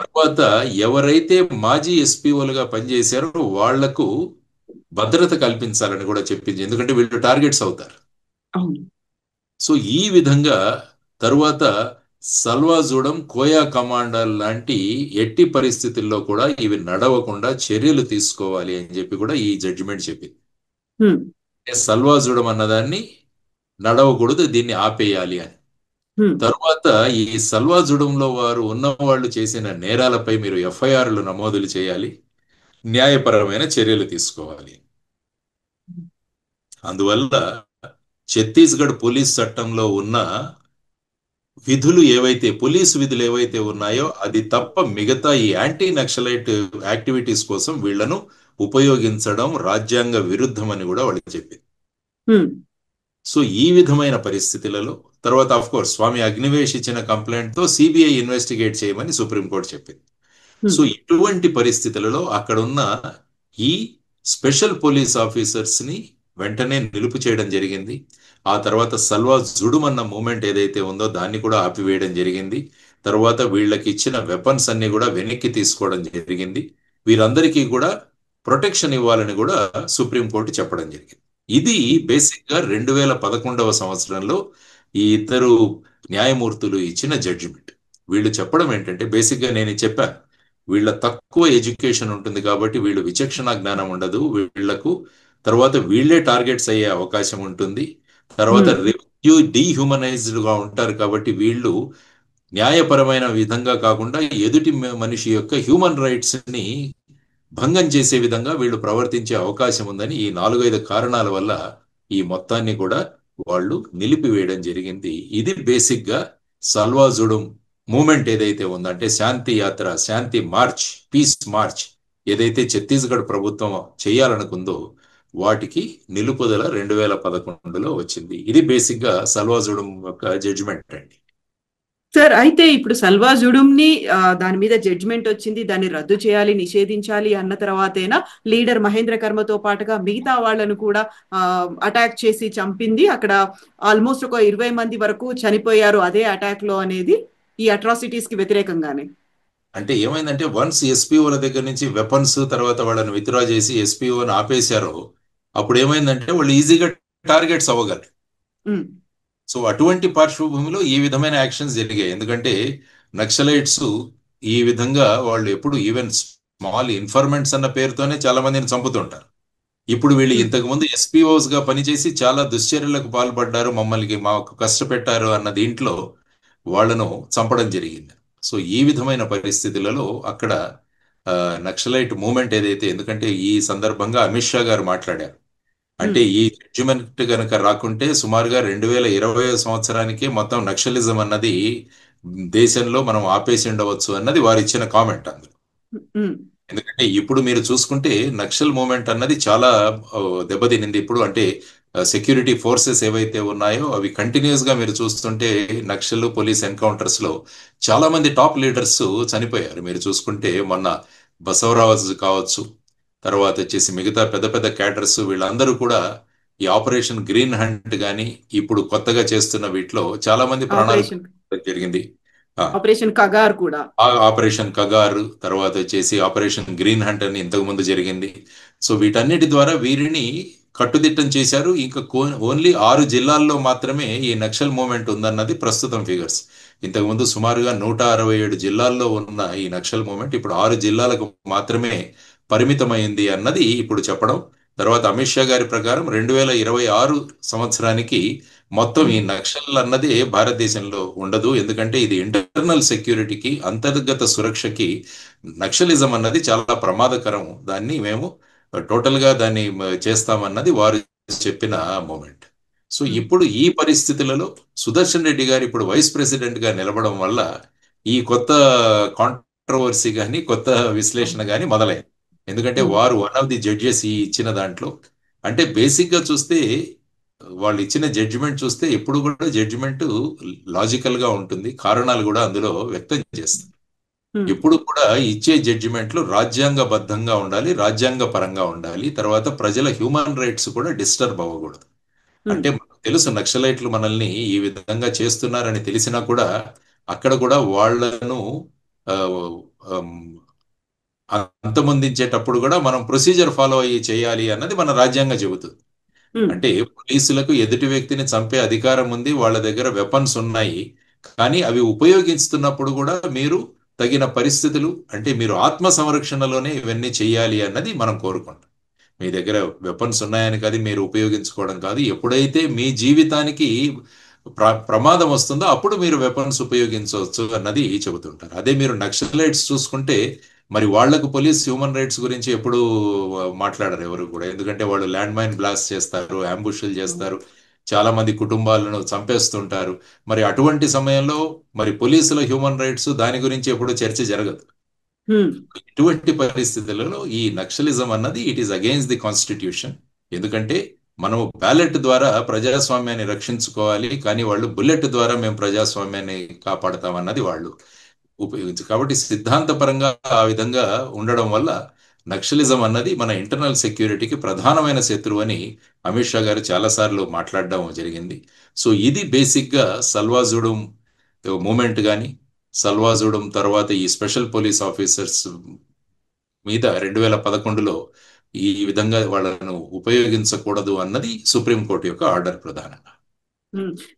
Speaker 3: తర్వాత ఎవరైతే మాజీ ఎస్పీఓలుగా పనిచేశారో వాళ్లకు భద్రత కల్పించాలని కూడా చెప్పింది, ఎందుకంటే వీళ్ళు టార్గెట్స్ అవుతారు. సో ఈ విధంగా తరువాత సల్వాజూడం, కోయా కమాండర్ లాంటి ఎట్టి పరిస్థితుల్లో కూడా ఇవి నడవకుండా చర్యలు తీసుకోవాలి అని చెప్పి కూడా ఈ జడ్జిమెంట్ చెప్పింది. సల్వాజూడం అన్నదాన్ని నడవకూడదు, దీన్ని ఆపేయాలి అని. తరువాత ఈ సల్వాజూడంలో వారు ఉన్నవాళ్ళు చేసిన నేరాలపై మీరు ఎఫ్ఐఆర్లు నమోదులు చేయాలి, న్యాయపరమైన చర్యలు తీసుకోవాలి. అందువల్ల ఛత్తీస్గఢ్ పోలీస్ చట్టంలో ఉన్న పోలీసు విధులు ఏవైతే ఉన్నాయో అది తప్ప మిగతా ఈ యాంటీ నక్సలైట్ యాక్టివిటీస్ కోసం వీళ్లను ఉపయోగించడం రాజ్యాంగ విరుద్ధమని కూడా వాళ్ళకి చెప్పింది. సో ఈ విధమైన పరిస్థితులలో తర్వాత ఆఫ్ కోర్స్ స్వామి అగ్నివేష్ ఇచ్చిన కంప్లైంట్ తో సిబిఐ ఇన్వెస్టిగేట్ చేయమని సుప్రీంకోర్టు చెప్పింది. సో ఇటువంటి పరిస్థితులలో అక్కడున్న ఈ స్పెషల్ పోలీస్ ఆఫీసర్స్ ని వెంటనే నిలుపు చేయడం జరిగింది. ఆ తర్వాత సల్వా జుడుమ్ అన్న మూమెంట్ ఏదైతే ఉందో దాన్ని కూడా ఆపివేయడం జరిగింది. తర్వాత వీళ్ళకి ఇచ్చిన వెపన్స్ అన్ని కూడా వెనక్కి తీసుకోవడం జరిగింది. వీరందరికీ కూడా ప్రొటెక్షన్ ఇవ్వాలని కూడా సుప్రీంకోర్టు చెప్పడం జరిగింది. ఇది బేసిక్ గా 2011 సంవత్సరంలో ఈ ఇద్దరు న్యాయమూర్తులు ఇచ్చిన జడ్జిమెంట్. వీళ్ళు చెప్పడం ఏంటంటే బేసిక్ గా నేను చెప్పాను, వీళ్ళ తక్కువ ఎడ్యుకేషన్ ఉంటుంది కాబట్టి వీళ్ళు విచక్షణ జ్ఞానం ఉండదు వీళ్లకు, తర్వాత వీళ్లే టార్గెట్స్ అయ్యే అవకాశం ఉంటుంది, తర్వాత డీహ్యూమనైజ్డ్ గా ఉంటారు కాబట్టి వీళ్ళు న్యాయపరమైన విధంగా కాకుండా ఎదుటి మనిషి యొక్క హ్యూమన్ రైట్స్ ని భంగం చేసే విధంగా వీళ్ళు ప్రవర్తించే అవకాశం ఉందని ఈ 4-5 కారణాల వల్ల ఈ మొత్తాన్ని కూడా వాళ్ళు నిలిపివేయడం జరిగింది. ఇది బేసిక్ గా సల్వాజుడుం మూమెంట్ ఏదైతే ఉందంటే శాంతి యాత్ర, శాంతి మార్చ్, పీస్ మార్చ్ ఏదైతే ఛత్తీస్గఢ్ ప్రభుత్వం చేయాలనుకుందో వాటికి నిలుపుదల 2011లో వచ్చింది. ఇది బేసిక్ గా సల్వాజుడుం యొక్క జడ్జిమెంట్ అండి.
Speaker 2: సార్, అయితే ఇప్పుడు సల్వాజుడుం ని దాని మీద జడ్జిమెంట్ వచ్చింది, దాన్ని రద్దు చేయాలి, నిషేధించాలి అన్న తర్వాతేనా లీడర్ మహేంద్ర కర్మతో పాటుగా మిగతా వాళ్ళను కూడా అటాక్ చేసి చంపింది? అక్కడ ఆల్మోస్ట్ ఒక 20 మంది వరకు చనిపోయారు అదే అటాక్ లో అనేది ఈ అట్రాసిటీస్ కి వ్యతిరేకంగానే.
Speaker 3: అంటే ఏమైందంటే వన్స్ ఎస్పీఓల దగ్గర నుంచి వెపన్స్ తర్వాత వాళ్ళని విత్డ్రా చేసి ఎస్పీఓని ఆపేశారో అప్పుడు ఏమైందంటే వాళ్ళు ఈజీగా టార్గెట్స్ అవ్వగలరు. సో అటువంటి పార్శ్వభూమిలో ఈ విధమైన యాక్షన్స్ జరిగాయి. ఎందుకంటే నక్సలైట్స్ ఈ విధంగా వాళ్ళు ఎప్పుడు ఈవెన్ స్మాల్ ఇన్ఫర్మెంట్స్ అన్న పేరుతోనే చాలా మందిని చంపుతుంటారు. ఇప్పుడు వీళ్ళు ఇంతకు ముందు ఎస్పీఓస్ గా పనిచేసి చాలా దుశ్చర్యలకు పాల్పడ్డారు, మమ్మల్ని మాకు కష్టపెట్టారు అన్న దీంట్లో వాళ్లను చంపడం జరిగింది. సో ఈ విధమైన పరిస్థితులలో అక్కడ నక్సలైట్ మూమెంట్ ఏదైతే, ఎందుకంటే ఈ సందర్భంగా అమిత్ షా గారు మాట్లాడారు, అంటే ఈ జడ్జిమెంట్ కనుక రాకుంటే సుమారుగా 2020 సంవత్సరానికి మొత్తం నక్సలిజం అన్నది దేశంలో మనం ఆపేసి ఉండవచ్చు అన్నది వారు ఇచ్చిన కామెంట్ అందులో. ఎందుకంటే ఇప్పుడు మీరు చూసుకుంటే నక్సల్ మూమెంట్ అన్నది చాలా దెబ్బతినింది. ఇప్పుడు అంటే సెక్యూరిటీ ఫోర్సెస్ ఏవైతే ఉన్నాయో అవి కంటిన్యూస్ గా మీరు చూస్తుంటే నక్సల్ పోలీస్ ఎన్కౌంటర్స్ లో చాలా మంది టాప్ లీడర్స్ చనిపోయారు. మీరు చూసుకుంటే మొన్న బసవరాజ్ కావచ్చు, తర్వాత వచ్చేసి మిగతా పెద్ద పెద్ద క్యాడర్స్ వీళ్ళందరూ కూడా ఈ ఆపరేషన్ గ్రీన్ హంట్ గాని ఇప్పుడు కొత్తగా చేస్తున్న వీటిలో చాలా మంది ప్రాణాలు జరిగింది.
Speaker 2: ఆపరేషన్ కగార్ కూడా,
Speaker 3: ఆపరేషన్ కగార్, తర్వాత వచ్చేసి ఆపరేషన్ గ్రీన్ హంట్ అని ఇంతకు ముందు జరిగింది. సో వీటన్నిటి ద్వారా వీరిని కట్టుదిట్టం చేశారు. ఇంకా ఓన్లీ 6 జిల్లాల్లో మాత్రమే ఈ నక్సల్ మూవ్మెంట్ ఉందన్నది ప్రస్తుతం ఫిగర్స్. ఇంతకుముందు సుమారుగా 167 జిల్లాల్లో ఉన్న ఈ నక్సల్ మూవ్మెంట్ ఇప్పుడు 6 జిల్లాలకు మాత్రమే పరిమితమైంది అన్నది ఇప్పుడు చెప్పడం. తర్వాత అమిత్ షా గారి ప్రకారం 2026 సంవత్సరానికి మొత్తం ఈ నక్సల్ అన్నది భారతదేశంలో ఉండదు, ఎందుకంటే ఇది ఇంటర్నల్ సెక్యూరిటీకి, అంతర్గత సురక్షకి నక్సలిజం అన్నది చాలా ప్రమాదకరం, దాన్ని మేము టోటల్ గా దాన్ని చేస్తామన్నది వారు చెప్పిన మూమెంట్. సో ఇప్పుడు ఈ పరిస్థితులలో సుదర్శన్ రెడ్డి గారు ఇప్పుడు వైస్ ప్రెసిడెంట్ గా నిలవడం వల్ల ఈ కొత్త కాంట్రవర్సీ గాని కొత్త విశ్లేషణ గాని మొదలైంది. ఎందుకంటే వారు వన్ ఆఫ్ ది జడ్జెస్ ఈ ఇచ్చిన దాంట్లో, అంటే బేసిక్ గా చూస్తే వాళ్ళు ఇచ్చిన జడ్జిమెంట్ చూస్తే ఎప్పుడు కూడా జడ్జిమెంట్ లాజికల్ గా ఉంటుంది, కారణాలు కూడా అందులో వ్యక్తం చేస్తారు.
Speaker 2: ఉమ్,
Speaker 3: ఎప్పుడు కూడా ఇచ్చే జడ్జిమెంట్లు రాజ్యాంగబద్ధంగా ఉండాలి, రాజ్యాంగ పరంగా ఉండాలి. తర్వాత ప్రజల హ్యూమన్ రైట్స్ కూడా డిస్టర్బ్ అవ్వకూడదు.
Speaker 2: ఉమ్,
Speaker 3: అంటే మనకు తెలుసు నక్సలైట్లు మనల్ని ఈ విధంగా చేస్తున్నారని తెలిసినా కూడా అక్కడ కూడా వాళ్ళను ఆ, ఆమ్, అంతమొందించేటప్పుడు కూడా మనం ప్రొసీజర్ ఫాలో అయ్యి చేయాలి అన్నది మన రాజ్యాంగం చెబుతుంది.
Speaker 2: ఉమ్,
Speaker 3: అంటే పోలీసులకు ఎదుటి వ్యక్తిని చంపే అధికారం ఉంది, వాళ్ళ దగ్గర వెపన్స్ ఉన్నాయి. కానీ అవి ఉపయోగిస్తున్నప్పుడు కూడా మీరు తగిన పరిస్థితులు, అంటే మీరు ఆత్మ సంరక్షణలోనే ఇవన్నీ చేయాలి అన్నది మనం కోరుకుంటాం. మీ దగ్గర వెపన్స్ ఉన్నాయని కాదు మీరు ఉపయోగించుకోవడం కాదు. ఎప్పుడైతే మీ జీవితానికి ప్రమాదం వస్తుందో అప్పుడు మీరు వెపన్స్ ఉపయోగించవచ్చు అన్నది చెబుతుంటారు. అదే మీరు నక్సలైట్స్ చూసుకుంటే మరి వాళ్లకు పోలీస్ హ్యూమన్ రైట్స్ గురించి ఎప్పుడు మాట్లాడరు ఎవరు కూడా. ఎందుకంటే వాళ్ళు ల్యాండ్ మైన్ బ్లాస్ట్ చేస్తారు, అంబుష్లు చేస్తారు, చాలా మంది కుటుంబాలను చంపేస్తుంటారు. మరి అటువంటి సమయంలో మరి పోలీసుల హ్యూమన్ రైట్స్ దాని గురించి ఎప్పుడు చర్చ జరగదు.
Speaker 2: ఉమ్,
Speaker 3: ఇటువంటి పరిస్థితులలో ఈ నక్సలిజం అన్నది it is against the constitution. ఎందుకంటే మనము బ్యాలెట్ ద్వారా ప్రజాస్వామ్యాన్ని రక్షించుకోవాలి, కానీ వాళ్ళు బుల్లెట్ ద్వారా మేము ప్రజాస్వామ్యాన్ని కాపాడతాం అన్నది వాళ్ళు కాబట్టి సిద్ధాంతపరంగా ఆ విధంగా ఉండడం వల్ల నక్సలిజం అన్నది మన ఇంటర్నల్ సెక్యూరిటీకి ప్రధానమైన శత్రువు అని అమిత్ షా గారు చాలాసార్లు మాట్లాడడం జరిగింది. సో ఇది బేసిక్ గా సల్వాజుడుం మూమెంట్ కానీ, సల్వాజుడుం తర్వాత ఈ స్పెషల్ పోలీస్ ఆఫీసర్స్ మీద 2011లో ఈ విధంగా వాళ్ళను ఉపయోగించకూడదు అన్నది సుప్రీంకోర్టు యొక్క ఆర్డర్ ప్రధానంగా.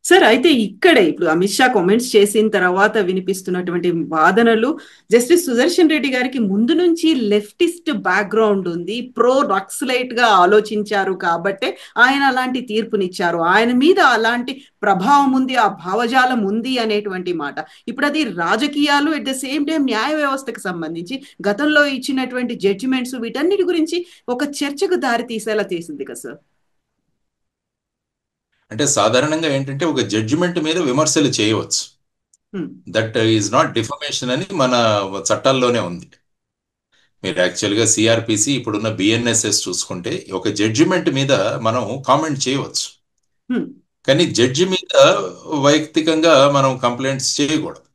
Speaker 2: సార్, అయితే ఇక్కడే ఇప్పుడు అమిత్ షా కామెంట్స్ చేసిన తర్వాత వినిపిస్తున్నటువంటి వాదనలు, జస్టిస్ సుదర్శన్ రెడ్డి గారికి ముందు నుంచి లెఫ్టిస్ట్ బ్యాక్గ్రౌండ్ ఉంది, ప్రో నక్సలైట్ గా ఆలోచించారు కాబట్టే ఆయన అలాంటి తీర్పునిచ్చారు, ఆయన మీద అలాంటి ప్రభావం ఉంది, ఆ భావజాలం ఉంది అనేటువంటి మాట. ఇప్పుడు అది రాజకీయాలు, ఎట్ ద సేమ్ టైం న్యాయ వ్యవస్థకు సంబంధించి గతంలో ఇచ్చినటువంటి జడ్జిమెంట్స్, వీటన్నిటి గురించి ఒక చర్చకు దారి తీసేలా చేసింది కదా సార్.
Speaker 3: అంటే సాధారణంగా ఏంటంటే ఒక జడ్జిమెంట్ మీద విమర్శలు చేయవచ్చు, దట్ ఈజ్ నాట్ డిఫమేషన్ అని మన చట్టాల్లోనే ఉంది. మీరు యాక్చువల్గా సిఆర్పిసి ఇప్పుడున్న బిఎన్ఎస్ఎస్ చూసుకుంటే ఒక జడ్జిమెంట్ మీద మనం కామెంట్ చేయవచ్చు, కానీ జడ్జి మీద వైయక్తికంగా మనం కంప్లైంట్స్ చేయకూడదు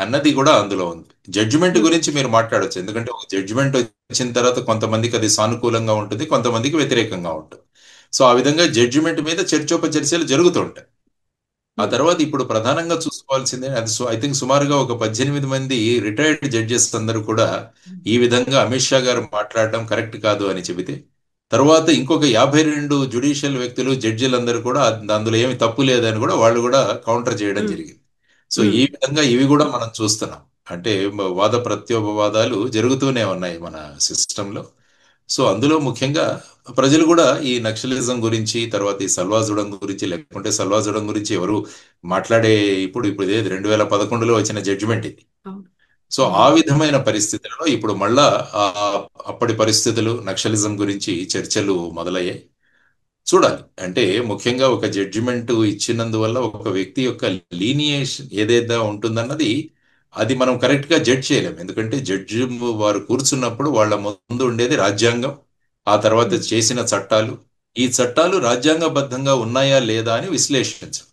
Speaker 3: అన్నది కూడా అందులో ఉంది. జడ్జిమెంట్ గురించి మీరు మాట్లాడవచ్చు, ఎందుకంటే ఒక జడ్జిమెంట్ వచ్చిన తర్వాత కొంతమందికి అది సానుకూలంగా ఉంటుంది, కొంతమందికి వ్యతిరేకంగా ఉంటుంది. సో ఆ విధంగా జడ్జిమెంట్ మీద చర్చోపచర్చలు జరుగుతుంటాయి. ఆ తర్వాత ఇప్పుడు ప్రధానంగా చూసుకోవాల్సిందే, అది ఐ థింక్ సుమారుగా ఒక 18 మంది రిటైర్డ్ జడ్జెస్ అందరూ కూడా ఈ విధంగా అమిత్ షా గారు మాట్లాడడం కరెక్ట్ కాదు అని చెబితే, తర్వాత ఇంకొక 52 జ్యుడిషియల్ వ్యక్తులు, జడ్జిలందరూ కూడా అందులో ఏమి తప్పు లేదని కూడా వాళ్ళు కూడా కౌంటర్ చేయడం జరిగింది. సో ఈ విధంగా ఇవి కూడా మనం చూస్తున్నాం, అంటే వాద ప్రత్యోపవాదాలు జరుగుతూనే ఉన్నాయి మన సిస్టంలో. సో అందులో ముఖ్యంగా ప్రజలు కూడా ఈ నక్సలిజం గురించి, తర్వాత ఈ సల్వాజుడం గురించి, లేకుంటే సల్వాజుడం గురించి ఎవరు మాట్లాడే ఇప్పుడు ఇదే 2011లో వచ్చిన జడ్జిమెంట్ ఇది. సో ఆ విధమైన పరిస్థితులలో ఇప్పుడు మళ్ళా అప్పటి పరిస్థితులు, నక్సలిజం గురించి చర్చలు మొదలయ్యాయి. చూడాలి, అంటే ముఖ్యంగా ఒక జడ్జిమెంట్ ఇచ్చినందువల్ల ఒక వ్యక్తి యొక్క లీనియేషన్ ఏదైతే ఉంటుందన్నది అది మనం కరెక్ట్ గా జడ్జ్ చేయలేం. ఎందుకంటే జడ్జి వారు కూర్చున్నప్పుడు వాళ్ళ ముందు ఉండేది రాజ్యాంగం, ఆ తర్వాత చేసిన చట్టాలు, ఈ చట్టాలు రాజ్యాంగబద్ధంగా ఉన్నాయా లేదా అని విశ్లేషించాం.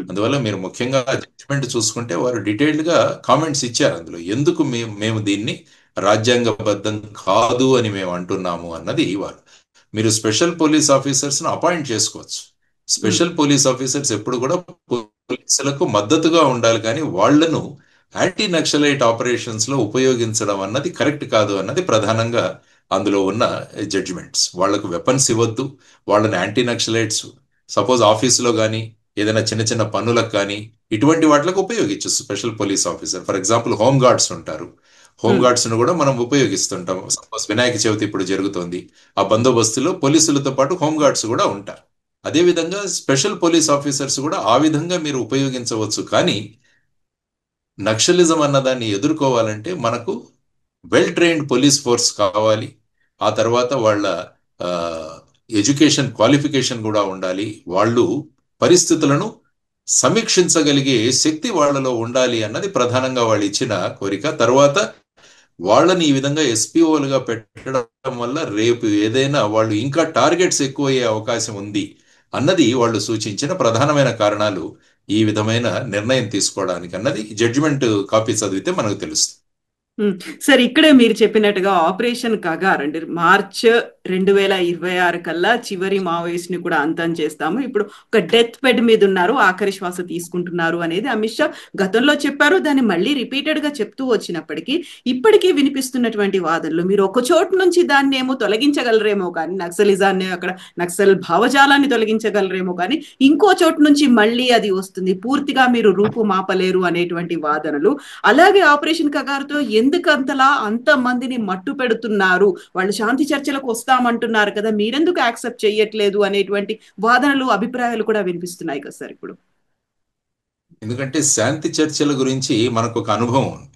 Speaker 3: అందువల్ల మీరు ముఖ్యంగా జడ్జిమెంట్ చూసుకుంటే వారు డీటెయిల్డ్ గా కామెంట్స్ ఇచ్చారు అందులో, ఎందుకు మేము దీన్ని రాజ్యాంగబద్ధం కాదు అని మేము అంటున్నాము అన్నది. వారు మీరు స్పెషల్ పోలీస్ ఆఫీసర్స్ ను అపాయింట్ చేసుకోవచ్చు. స్పెషల్ పోలీస్ ఆఫీసర్స్ ఎప్పుడు కూడా పోలీసులకు మద్దతుగా ఉండాలి, కానీ వాళ్లను యాంటీ నక్సలైట్ ఆపరేషన్స్ లో ఉపయోగించడం అన్నది కరెక్ట్ కాదు అన్నది ప్రధానంగా అందులో ఉన్న జడ్జిమెంట్స్. వాళ్లకు వెపన్స్ ఇవ్వద్దు, వాళ్ళని యాంటీ నక్సలైట్స్ సపోజ్ ఆఫీసులో కానీ ఏదైనా చిన్న చిన్న పనులకు కానీ ఇటువంటి వాటికి ఉపయోగించు special police officer. For example home guards ఉంటారు, హోమ్ గార్డ్స్ ను కూడా మనం ఉపయోగిస్తుంటాం. సపోజ్ వినాయక చవితి ఇప్పుడు జరుగుతోంది, ఆ బందోబస్తులో పోలీసులతో పాటు హోమ్ గార్డ్స్ కూడా ఉంటారు. అదేవిధంగా స్పెషల్ పోలీస్ ఆఫీసర్స్ కూడా ఆ విధంగా మీరు ఉపయోగించవచ్చు. కానీ నక్సలిజం అన్నదాన్ని ఎదుర్కోవాలంటే మనకు వెల్ ట్రైన్డ్ పోలీస్ ఫోర్స్ కావాలి, ఆ తర్వాత వాళ్ళ ఎడ్యుకేషన్ క్వాలిఫికేషన్ కూడా ఉండాలి, వాళ్ళు పరిస్థితులను సమీక్షించగలిగే శక్తి వాళ్ళలో ఉండాలి అన్నది ప్రధానంగా వాళ్ళు ఇచ్చిన కోరిక. తర్వాత వాళ్ళని ఈ విధంగా ఎస్పీఓలుగా పెట్టడం వల్ల రేపు ఏదైనా వాళ్ళు ఇంకా టార్గెట్స్ ఎక్కువయ్యే అవకాశం ఉంది అన్నది వాళ్ళు సూచించిన ప్రధానమైన కారణాలు ఈ విధమైన నిర్ణయం తీసుకోవడానికి అన్నది జడ్జిమెంట్ కాపీ చదివితే మనకు తెలుస్తుంది.
Speaker 2: సార్, ఇక్కడే మీరు చెప్పినట్టుగా ఆపరేషన్ కగార్ అంటే మార్చ్ 2026 కల్లా చివరి మావోయిస్ట్ ని కూడా అంతం చేస్తాము, ఇప్పుడు ఒక డెత్ బెడ్ మీద ఉన్నారు, ఆఖరి శ్వాస తీసుకుంటున్నారు అనేది అమిత్ షా గతంలో చెప్పారు. దాన్ని మళ్ళీ రిపీటెడ్ గా చెప్తూ వచ్చినప్పటికీ ఇప్పటికీ వినిపిస్తున్నటువంటి వాదనలు, మీరు ఒక చోటు నుంచి దాన్ని ఏమో తొలగించగలరేమో కానీ, నక్సలిజాన్ని అక్కడ నక్సల్ భావజాలాన్ని తొలగించగలరేమో కానీ, ఇంకో చోటు నుంచి మళ్ళీ అది వస్తుంది, పూర్తిగా మీరు రూపు మాపలేరు అనేటువంటి వాదనలు. అలాగే ఆపరేషన్ కగారుతో ఎందుకు అంతలా అంతమందిని మట్టు పెడుతున్నారు, వాళ్ళు శాంతి చర్చలకు వస్తామంటున్నారు కదా, మీరెందుకు యాక్సెప్ట్ చేయట్లేదు అనేటువంటి వాదనలు, అభిప్రాయాలు కూడా వినిపిస్తున్నాయి కదా సార్ ఇప్పుడు.
Speaker 3: ఎందుకంటే శాంతి చర్చల గురించి మనకు ఒక అనుభవం ఉంది.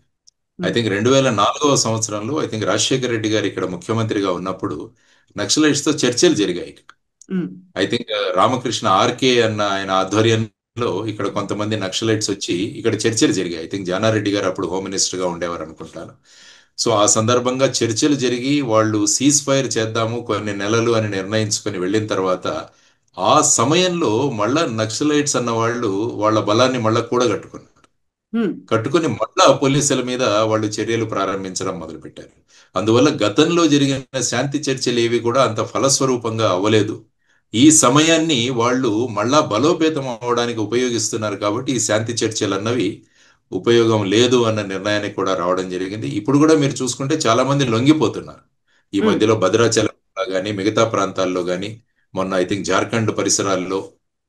Speaker 3: ఐ థింక్ 2004వ సంవత్సరంలో ఐ థింక్ రాజశేఖర రెడ్డి గారు ఇక్కడ ముఖ్యమంత్రిగా ఉన్నప్పుడు నక్సలైట్స్ తో చర్చలు జరిగాయి. ఐ థింక్ రామకృష్ణ ఆర్కే అన్న ఆయన ఆధ్వర్యంలో ఇక్కడ కొంతమంది నక్సలైట్స్ వచ్చి ఇక్కడ చర్చలు జరిగాయి. ఐ థింక్ జానారెడ్డి గారు అప్పుడు హోమ్ మినిస్టర్ గా ఉండేవారు అనుకుంటాను. సో ఆ సందర్భంగా చర్చలు జరిగి వాళ్ళు సీజ్ ఫైర్ చేద్దాము కొన్ని నెలలు అని నిర్ణయించుకొని వెళ్ళిన తర్వాత ఆ సమయంలో మళ్ళా నక్సలైట్స్ అన్న వాళ్ళు వాళ్ళ బలాన్ని మళ్ళా కట్టుకొని మళ్ళా పోలీసుల మీద వాళ్ళు చర్యలు ప్రారంభించడం మొదలుపెట్టారు. అందువల్ల గతంలో జరిగిన శాంతి చర్చలు ఏవి కూడా అంత ఫలస్వరూపంగా అవ్వలేదు. ఈ సమయాన్ని వాళ్ళు మళ్ళా బలోపేతం అవడానికి ఉపయోగిస్తున్నారు కాబట్టి ఈ శాంతి చర్చలు అన్నవి ఉపయోగం లేదు అన్న నిర్ణయానికి కూడా రావడం జరిగింది. ఇప్పుడు కూడా మీరు చూసుకుంటే చాలా మంది లొంగిపోతున్నారు. ఈ మధ్యలో భద్రాచలం కానీ మిగతా ప్రాంతాల్లో కానీ, మొన్న ఐ థింక్ జార్ఖండ్ పరిసరాల్లో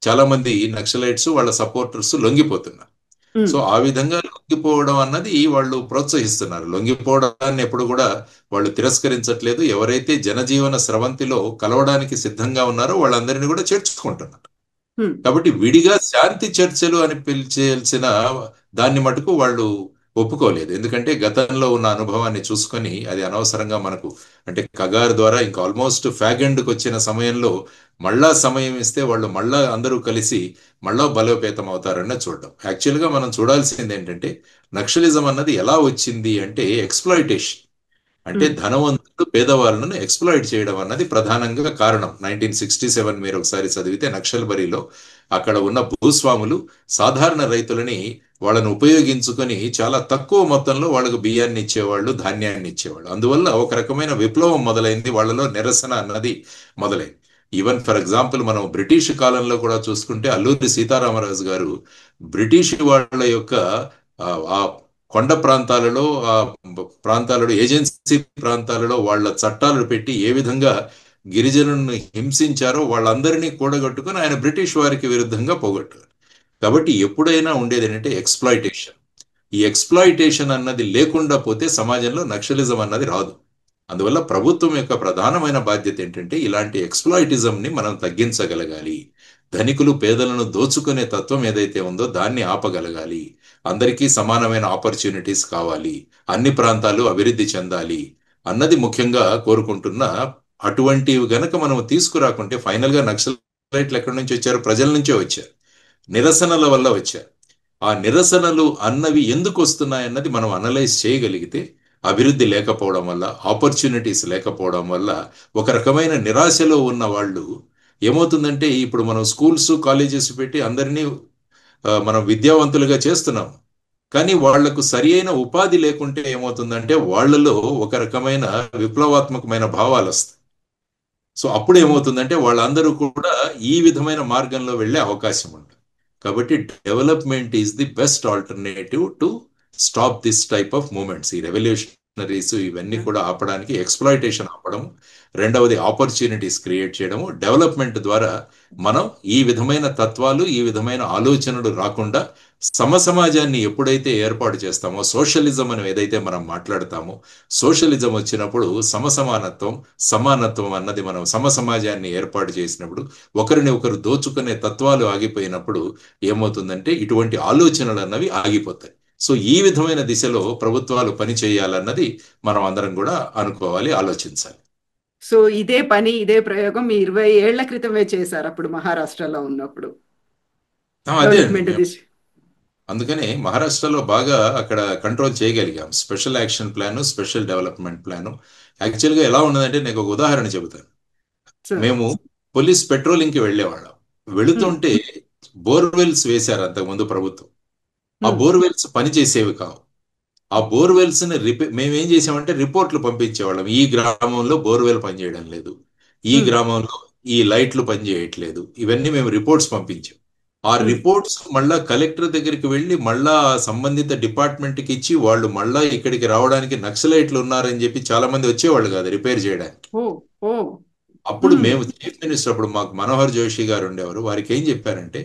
Speaker 3: చాలా మంది నక్సలైట్స్ వాళ్ళ సపోర్టర్స్ లొంగిపోతున్నారు. సో ఆ విధంగా లొంగిపోవడం అన్నది వాళ్ళు ప్రోత్సహిస్తున్నారు. లొంగిపోవడాన్ని ఎప్పుడు కూడా వాళ్ళు తిరస్కరించట్లేదు. ఎవరైతే జనజీవన స్రవంతిలో కలవడానికి సిద్ధంగా ఉన్నారో వాళ్ళందరినీ కూడా చేర్చుకుంటున్నారు. కాబట్టి విడిగా శాంతి చర్చలు అని పిలిచేయాల్సిన దాన్ని మటుకు వాళ్ళు ఒప్పుకోలేదు. ఎందుకంటే గతంలో ఉన్న అనుభవాన్ని చూసుకొని అది అనవసరంగా మనకు అంటే కగార్ ద్వారా ఇంకా ఆల్మోస్ట్ ఫ్యాగెండ్కి వచ్చిన సమయంలో మళ్ళా సమయం ఇస్తే వాళ్ళు మళ్ళా అందరూ కలిసి మళ్ళా బలోపేతం అవుతారన్న చూడడం. యాక్చువల్గా మనం చూడాల్సింది ఏంటంటే నక్సలిజం అన్నది ఎలా వచ్చింది అంటే ఎక్స్ప్లాయిటేషన్, అంటే ధనవంతుడు పేదవాళ్ళను ఎక్స్ప్లాయిట్ చేయడం అన్నది ప్రధానంగా కారణం. 1967 మీరు ఒకసారి చదివితే నక్సల్బరీలో అక్కడ ఉన్న భూస్వాములు సాధారణ రైతులని వాళ్ళను ఉపయోగించుకొని చాలా తక్కువ మొత్తంలో వాళ్ళకు బియ్యాన్ని ఇచ్చేవాళ్ళు, ధాన్యాన్ని ఇచ్చేవాళ్ళు. అందువల్ల ఒక రకమైన విప్లవం మొదలైంది, వాళ్ళలో నిరసన అన్నది మొదలైంది. ఈవెన్ ఫర్ ఎగ్జాంపుల్ మనం బ్రిటిష్ కాలంలో కూడా చూసుకుంటే అల్లూరి సీతారామరాజు గారు బ్రిటిష్ వాళ్ళ యొక్క ఆ కొండ ప్రాంతాలలో ఆ ప్రాంతాలలో ఏజెన్సీ ప్రాంతాలలో వాళ్ళ చట్టాలు పెట్టి ఏ విధంగా గిరిజనులను హింసించారో వాళ్ళందరినీ కూడగట్టుకుని ఆయన బ్రిటిష్ వారికి విరుద్ధంగా పోగొట్టారు. కాబట్టి ఎప్పుడైనా ఉండేది ఏంటంటే ఎక్స్ప్లాయిటేషన్. ఈ ఎక్స్ప్లాయిటేషన్ అన్నది లేకుండా పోతే సమాజంలో నక్సలిజం అన్నది రాదు. అందువల్ల ప్రభుత్వం యొక్క ప్రధానమైన బాధ్యత ఏంటంటే ఇలాంటి ఎక్స్ప్లాయిటిజంని మనం తగ్గించగలగాలి. ధనికులు పేదలను దోచుకునే తత్వం ఏదైతే ఉందో దాన్ని ఆపగలగాలి. అందరికీ సమానమైన ఆపర్చునిటీస్ కావాలి, అన్ని ప్రాంతాలు అభివృద్ధి చెందాలి అన్నది ముఖ్యంగా కోరుకుంటున్న అటువంటివి గనక మనం తీసుకురాకుంటే ఫైనల్ గా నక్సలైట్లు ఎక్కడి నుంచి వచ్చారు? ప్రజల నుంచే వచ్చారు, నిరసనల వల్ల వచ్చారు. ఆ నిరసనలు అన్నవి ఎందుకు వస్తున్నాయన్నది మనం అనలైజ్ చేయగలిగితే అభివృద్ధి లేకపోవడం వల్ల, ఆపర్చునిటీస్ లేకపోవడం వల్ల ఒక రకమైన నిరాశలో ఉన్న వాళ్ళు ఏమవుతుందంటే ఇప్పుడు మనం స్కూల్స్ కాలేజెస్ పెట్టి అందరినీ మనం విద్యావంతులుగా చేస్తున్నాం, కానీ వాళ్లకు సరి అయిన ఉపాధి లేకుంటే ఏమవుతుందంటే వాళ్ళలో ఒక రకమైన విప్లవాత్మకమైన భావాలు వస్తాయి. సో అప్పుడు ఏమవుతుందంటే వాళ్ళందరూ కూడా ఈ విధమైన మార్గంలో వెళ్ళే అవకాశం ఉంటుంది. కాబట్టి development is the best alternative to stop this type of movements. ఈ రెవల్యూషనరీస్ ఇవన్నీ కూడా ఆపడానికి ఎక్స్ప్లాయిటేషన్ ఆపడం, రెండవది ఆపర్చునిటీస్ క్రియేట్ చేయడము. డెవలప్మెంట్ ద్వారా మనం ఈ విధమైన తత్వాలు, ఈ విధమైన ఆలోచనలు రాకుండా సమసమాజాన్ని ఎప్పుడైతే ఏర్పాటు చేస్తామో, సోషలిజం అని ఏదైతే మనం మాట్లాడతామో, సోషలిజం వచ్చినప్పుడు సమసమానత్వం, సమానత్వం అన్నది మనం సమసమాజాన్ని ఏర్పాటు చేసినప్పుడు, ఒకరిని ఒకరు దోచుకునే తత్వాలు ఆగిపోయినప్పుడు ఏమవుతుందంటే ఇటువంటి ఆలోచనలు అన్నవి ఆగిపోతాయి. సో ఈ విధమైన దిశలో ప్రభుత్వాలు పని చేయాలన్నది మనం అందరం కూడా అనుకోవాలి, ఆలోచించాలి.
Speaker 2: సో ఇదే పని, ఇదే ప్రయోగం 20 ఏళ్ల క్రితమే చేశారు అప్పుడు మహారాష్ట్రలో ఉన్నప్పుడు.
Speaker 3: అందుకనే మహారాష్ట్రలో బాగా అక్కడ కంట్రోల్ చేయగలిగాం. Special action plan, special development plan. యాక్చువల్గా ఎలా ఉన్నదంటే నేను ఒక ఉదాహరణ చెబుతాను. మేము పోలీస్ పెట్రోలింగ్కి వెళ్ళేవాళ్ళం. వెళుతుంటే బోర్వెల్స్ వేశారు అంతకుముందు ప్రభుత్వం. ఆ
Speaker 2: ఉమ్,
Speaker 3: బోర్వెల్స్ పనిచేసేవి కావు. ఆ బోర్వెల్స్ ని మేమేం చేసామంటే రిపోర్ట్లు పంపించేవాళ్ళం. ఈ గ్రామంలో బోర్వెల్ పనిచేయడం లేదు, ఈ
Speaker 2: ఉమ్,
Speaker 3: గ్రామంలో ఈ లైట్లు పనిచేయట్లేదు, ఇవన్నీ మేము రిపోర్ట్స్ పంపించాం. ఆ
Speaker 2: ఉమ్.
Speaker 3: రిపోర్ట్స్ మళ్ళా కలెక్టర్ దగ్గరికి వెళ్ళి మళ్ళా ఆ సంబంధిత డిపార్ట్మెంట్ కి ఇచ్చి వాళ్ళు మళ్ళా ఇక్కడికి రావడానికి నక్సలైట్లు ఉన్నారని చెప్పి చాలా మంది వచ్చేవాళ్ళు కాదు రిపేర్ చేయడానికి.
Speaker 2: ఓ ఓ
Speaker 3: అప్పుడు
Speaker 2: ఉమ్,
Speaker 3: మేము చీఫ్ మినిస్టర్, అప్పుడు మాకు మనోహర్ జోషి గారు ఉండేవారు, వారికి ఏం చెప్పారంటే,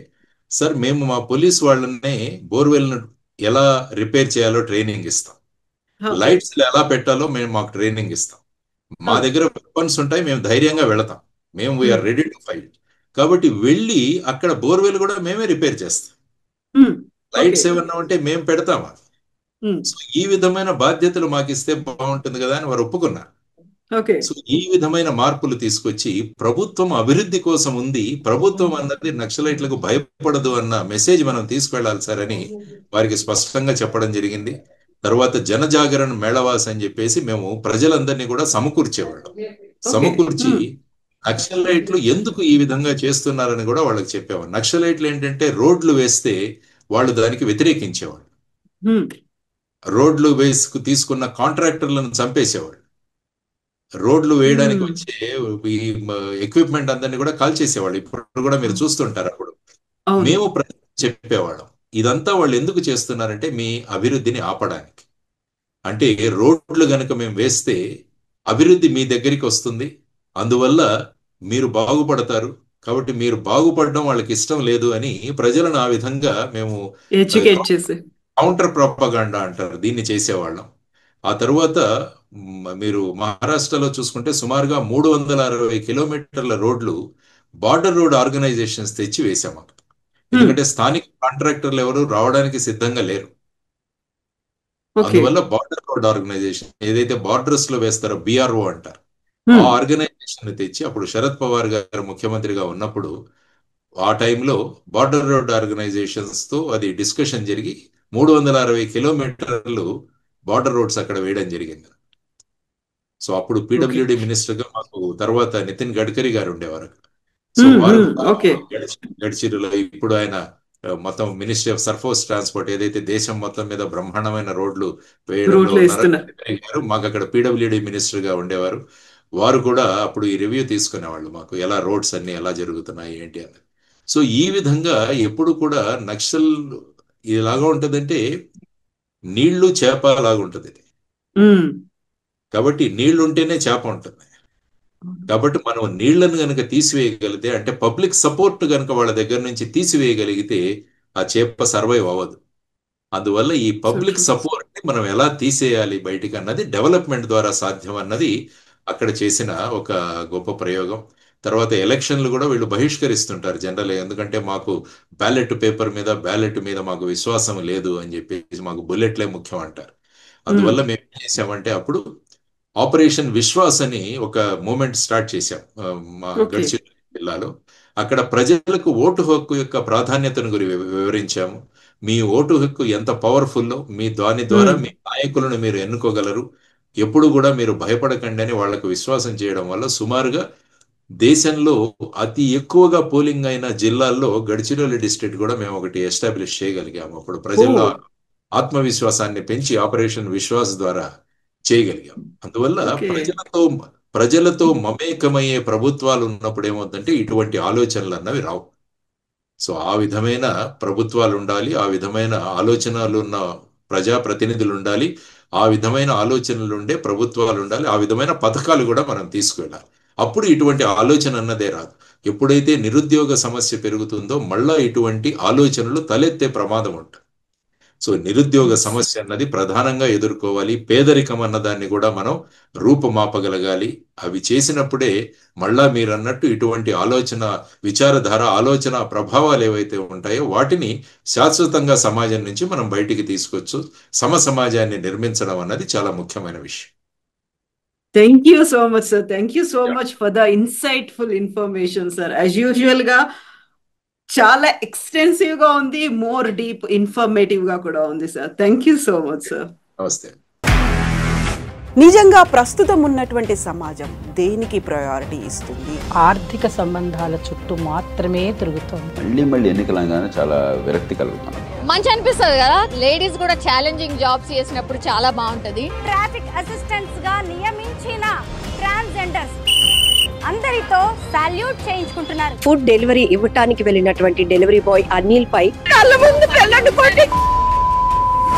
Speaker 3: సార్ మేము మా పోలీస్ వాళ్ళని బోర్వెల్ ఎలా రిపేర్ చేయాలో ట్రైనింగ్ ఇస్తాం,
Speaker 2: హ,
Speaker 3: లైట్స్ ఎలా పెట్టాలో మేము మాకు ట్రైనింగ్ ఇస్తాం,
Speaker 2: హ,
Speaker 3: మా దగ్గర వెపన్స్ ఉంటాయి, మేము ధైర్యంగా వెళతాం, మేము
Speaker 2: ఉమ్,
Speaker 3: వీఆర్ రెడీ టు ఫైట్. కాబట్టి వెళ్ళి అక్కడ బోర్వెల్ కూడా మేమే రిపేర్ చేస్తాం,
Speaker 2: ఉమ్. ఓకే.
Speaker 3: లైట్స్ ఏమన్నా ఉంటే మేము పెడతామా.
Speaker 2: ఉమ్,
Speaker 3: సో ఈ విధమైన బాధ్యతలు మాకు ఇస్తే బాగుంటుంది కదా అని వారు ఒప్పుకున్నారు.
Speaker 2: ఓకే.
Speaker 3: సో ఈ విధమైన మార్పులు తీసుకొచ్చి ప్రభుత్వం అభివృద్ధి కోసం ఉంది, ప్రభుత్వం అన్నది నక్సలైట్లకు భయపడదు అన్న మెసేజ్ మనం తీసుకెళ్లాలి సార్ అని వారికి స్పష్టంగా చెప్పడం జరిగింది. తర్వాత జనజాగరణ మేళవాస్ అని చెప్పేసి మేము ప్రజలందరినీ కూడా సమకూర్చేవాళ్ళం.
Speaker 2: ఓకే.
Speaker 3: సమకూర్చి
Speaker 2: ఉమ్,
Speaker 3: నక్సలైట్లు ఎందుకు ఈ విధంగా చేస్తున్నారని కూడా వాళ్ళకి చెప్పేవాళ్ళు. నక్సలైట్లు ఏంటంటే రోడ్లు వేస్తే వాళ్ళు దానికి వ్యతిరేకించేవాళ్ళు,
Speaker 2: ఉమ్,
Speaker 3: రోడ్లు వేసుకు తీసుకున్న కాంట్రాక్టర్లను చంపేసేవాళ్ళు, రోడ్లు వేయడానికి
Speaker 2: ఉమ్.
Speaker 3: వచ్చే ఈ ఎక్విప్మెంట్ అందరినీ కూడా కాల్ చేసేవాళ్ళు. ఇప్పుడు కూడా మీరు చూస్తుంటారు. అప్పుడు
Speaker 2: అవును.
Speaker 3: మేము చెప్పేవాళ్ళం, ఇదంతా వాళ్ళు ఎందుకు చేస్తున్నారంటే మీ అభివృద్ధిని ఆపడానికి. అంటే రోడ్లు గనుక మేము వేస్తే అభివృద్ధి మీ దగ్గరికి వస్తుంది, అందువల్ల మీరు బాగుపడతారు, కాబట్టి మీరు బాగుపడడం వాళ్ళకి ఇష్టం లేదు అని ప్రజలను ఆ విధంగా మేము
Speaker 2: ఎడ్యుకేట్ చేసి.
Speaker 3: కౌంటర్ ప్రొపగండా అంటారు, దీన్ని చేసేవాళ్ళం. ఆ తరువాత మీరు మహారాష్ట్రలో చూసుకుంటే సుమారుగా 360 కిలోమీటర్ల రోడ్లు బార్డర్ రోడ్ ఆర్గనైజేషన్స్ తెచ్చి వేశాం అక్కడ.
Speaker 2: ఉమ్,
Speaker 3: ఎందుకంటే స్థానిక కాంట్రాక్టర్లు ఎవరు రావడానికి సిద్ధంగా లేరు.
Speaker 2: ఓకే.
Speaker 3: అందువల్ల బార్డర్ రోడ్ ఆర్గనైజేషన్ ఏదైతే బార్డర్స్ లో వేస్తారో బిఆర్ఓ అంటారు, ఆ
Speaker 2: ఉమ్,
Speaker 3: ఆర్గనైజేషన్ తెచ్చి అప్పుడు శరద్ పవార్ గారు ముఖ్యమంత్రిగా ఉన్నప్పుడు ఆ టైంలో బార్డర్ రోడ్ ఆర్గనైజేషన్స్ తో అది డిస్కషన్ జరిగి 360 కిలోమీటర్లు బార్డర్ రోడ్స్ అక్కడ వేయడం జరిగింది. సో అప్పుడు
Speaker 2: ఓకే.
Speaker 3: పీడబ్ల్యూడి మినిస్టర్ గా మాకు తర్వాత నితిన్ గడ్కరీ గారు ఉండేవారు. సో
Speaker 2: ఉమ్,
Speaker 3: వారు
Speaker 2: ఉమ్,
Speaker 3: కూడా
Speaker 2: ఓకే.
Speaker 3: గడ్చిరోలిలో ఇప్పుడు ఆయన మొత్తం మినిస్ట్రీ ఆఫ్ సర్ఫోస్ ట్రాన్స్పోర్ట్ ఏదైతే దేశం మొత్తం మీద బ్రహ్మాండమైన రోడ్లు వేయడంలో
Speaker 2: రోడ్లు
Speaker 3: ఉన్నారో
Speaker 2: వేస్తున్నా.
Speaker 3: గడ్కరీ గారు మాకు అక్కడ పీడబ్ల్యూడి మినిస్టర్ గా ఉండేవారు. వారు కూడా అప్పుడు ఈ రివ్యూ తీసుకునేవాళ్ళు మాకు, ఎలా రోడ్స్ అన్ని ఎలా జరుగుతున్నాయి ఏంటి అని. సో ఈ విధంగా ఎప్పుడు కూడా నక్సల్ ఇలాగా ఉంటదంటే నీళ్లు చేప లాగా ఉంటది ఇది.
Speaker 2: ఉమ్,
Speaker 3: కాబట్టి నీళ్లు ఉంటేనే చేప ఉంటుంది. కాబట్టి మనం నీళ్లను గనక తీసివేయగలిగితే, అంటే పబ్లిక్ సపోర్ట్ గనక వాళ్ళ దగ్గర నుంచి తీసివేయగలిగితే ఆ చేప సర్వైవ్ అవ్వదు. అందువల్ల ఈ
Speaker 2: సో
Speaker 3: పబ్లిక్
Speaker 2: ట్రూ.
Speaker 3: సపోర్ట్ ని మనం ఎలా తీసేయాలి బయటికి అన్నది డెవలప్మెంట్ ద్వారా సాధ్యం అన్నది అక్కడ చేసిన ఒక గొప్ప ప్రయోగం. తర్వాత ఎలక్షన్లు కూడా వీళ్ళు బహిష్కరిస్తుంటారు జనరల్, ఎందుకంటే మాకు బ్యాలెట్ మీద మాకు విశ్వాసం లేదు అని చెప్పేసి, మాకు బుల్లెట్లే ముఖ్యం అంటారు.
Speaker 2: ఉమ్,
Speaker 3: అందువల్ల మేము ఏం చేసామంటే అప్పుడు ఆపరేషన్ విశ్వాస్ అని ఒక మూమెంట్ స్టార్ట్ చేశాం మా
Speaker 2: ఓకే.
Speaker 3: గడిచిన జిల్లాలో. అక్కడ ప్రజలకు ఓటు హక్కు యొక్క ప్రాధాన్యతను వివరించాము. మీ ఓటు హక్కు ఎంత పవర్ఫుల్లో, మీ దాని ద్వారా
Speaker 2: ఉమ్,
Speaker 3: మీ నాయకులను మీరు ఎన్నుకోగలరు, ఎప్పుడు కూడా మీరు భయపడకండి అని వాళ్లకు విశ్వాసం చేయడం వల్ల సుమారుగా దేశంలో అతి ఎక్కువగా పోలింగ్ అయిన జిల్లాల్లో గడ్చిరోలి డిస్ట్రిక్ట్ కూడా మేము ఒకటి ఎస్టాబ్లిష్ చేయగలిగాము. అప్పుడు
Speaker 2: ఓ
Speaker 3: ప్రజల్లో ఆత్మవిశ్వాసాన్ని పెంచి ఆపరేషన్ విశ్వాస్ ద్వారా చేయగలిగాం. అందువల్ల
Speaker 2: ఓకే.
Speaker 3: ప్రజలతో మమేకమయ్యే ప్రభుత్వాలు ఉన్నప్పుడు ఏమవుతుందంటే ఇటువంటి ఆలోచనలు అన్నవి రావు. సో ఆ విధమైన ప్రభుత్వాలు ఉండాలి, ఆ విధమైన ఆలోచనలు ఉన్న ప్రజాప్రతినిధులు ఉండాలి, ఆ విధమైన ఆలోచనలు ఉండే ప్రభుత్వాలు ఉండాలి, ఆ విధమైన పథకాలు కూడా మనం తీసుకువెళ్ళాలి. అప్పుడు ఇటువంటి ఆలోచన అన్నదే రాదు. ఎప్పుడైతే నిరుద్యోగ సమస్య పెరుగుతుందో మళ్ళా ఇటువంటి ఆలోచనలు తలెత్తే ప్రమాదం ఉంటుంది. సో నిరుద్యోగ
Speaker 2: ఎస్.
Speaker 3: సమస్య అన్నది ప్రధానంగా ఎదుర్కోవాలి, పేదరికం అన్న దాన్ని కూడా మనం రూపుమాపగలగాలి. అవి చేసినప్పుడే మళ్ళా మీరు అన్నట్టు ఇటువంటి ఆలోచన ప్రభావాలు ఏవైతే ఉంటాయో వాటిని శాశ్వతంగా సమాజం నుంచి మనం బయటికి తీసుకొచ్చు సమాజాన్ని నిర్మించడం అన్నది చాలా ముఖ్యమైన విషయం.
Speaker 2: Thank you so much sir. Thank you so much for the insightful information sir. As usual గా చాలా ఎక్స్టెన్సివ్ గా ఉంది, మోర్ డీప్ ఇన్ఫర్మేటివ్ గా కూడా ఉంది sir. Thank you so much sir.
Speaker 3: నమస్తే.
Speaker 4: నిజంగా ప్రస్తుతం ఉన్నటువంటి సమాజం దేనికి ప్రయారిటీ ఇస్తుంది?
Speaker 5: ఆర్థిక సంబంధాల చుట్టూ మాత్రమే తిరుగుతోంది.
Speaker 6: మళ్ళీ ఎన్నికలంగానే చాలా విరక్తి కలుగుతుంది.
Speaker 7: మంచి అనిపిస్తుంది కదా, లేడీస్ కూడా ఛాలెంజింగ్ జాబ్స్ చేసినప్పుడు చాలా బాగుంటది.
Speaker 8: ట్రాఫిక్ అసిస్టెంట్స్ గా నియమించిన ట్రాన్స్జెండర్స్ అందరితో సాల్యూట్ చేయించుకుంటున్నారు.
Speaker 9: ఫుడ్ డెలివరీ ఇవ్వటానికి వెళ్ళినటువంటి డెలివరీ బాయ్ అనిల్ పై కళ్ళ ముందు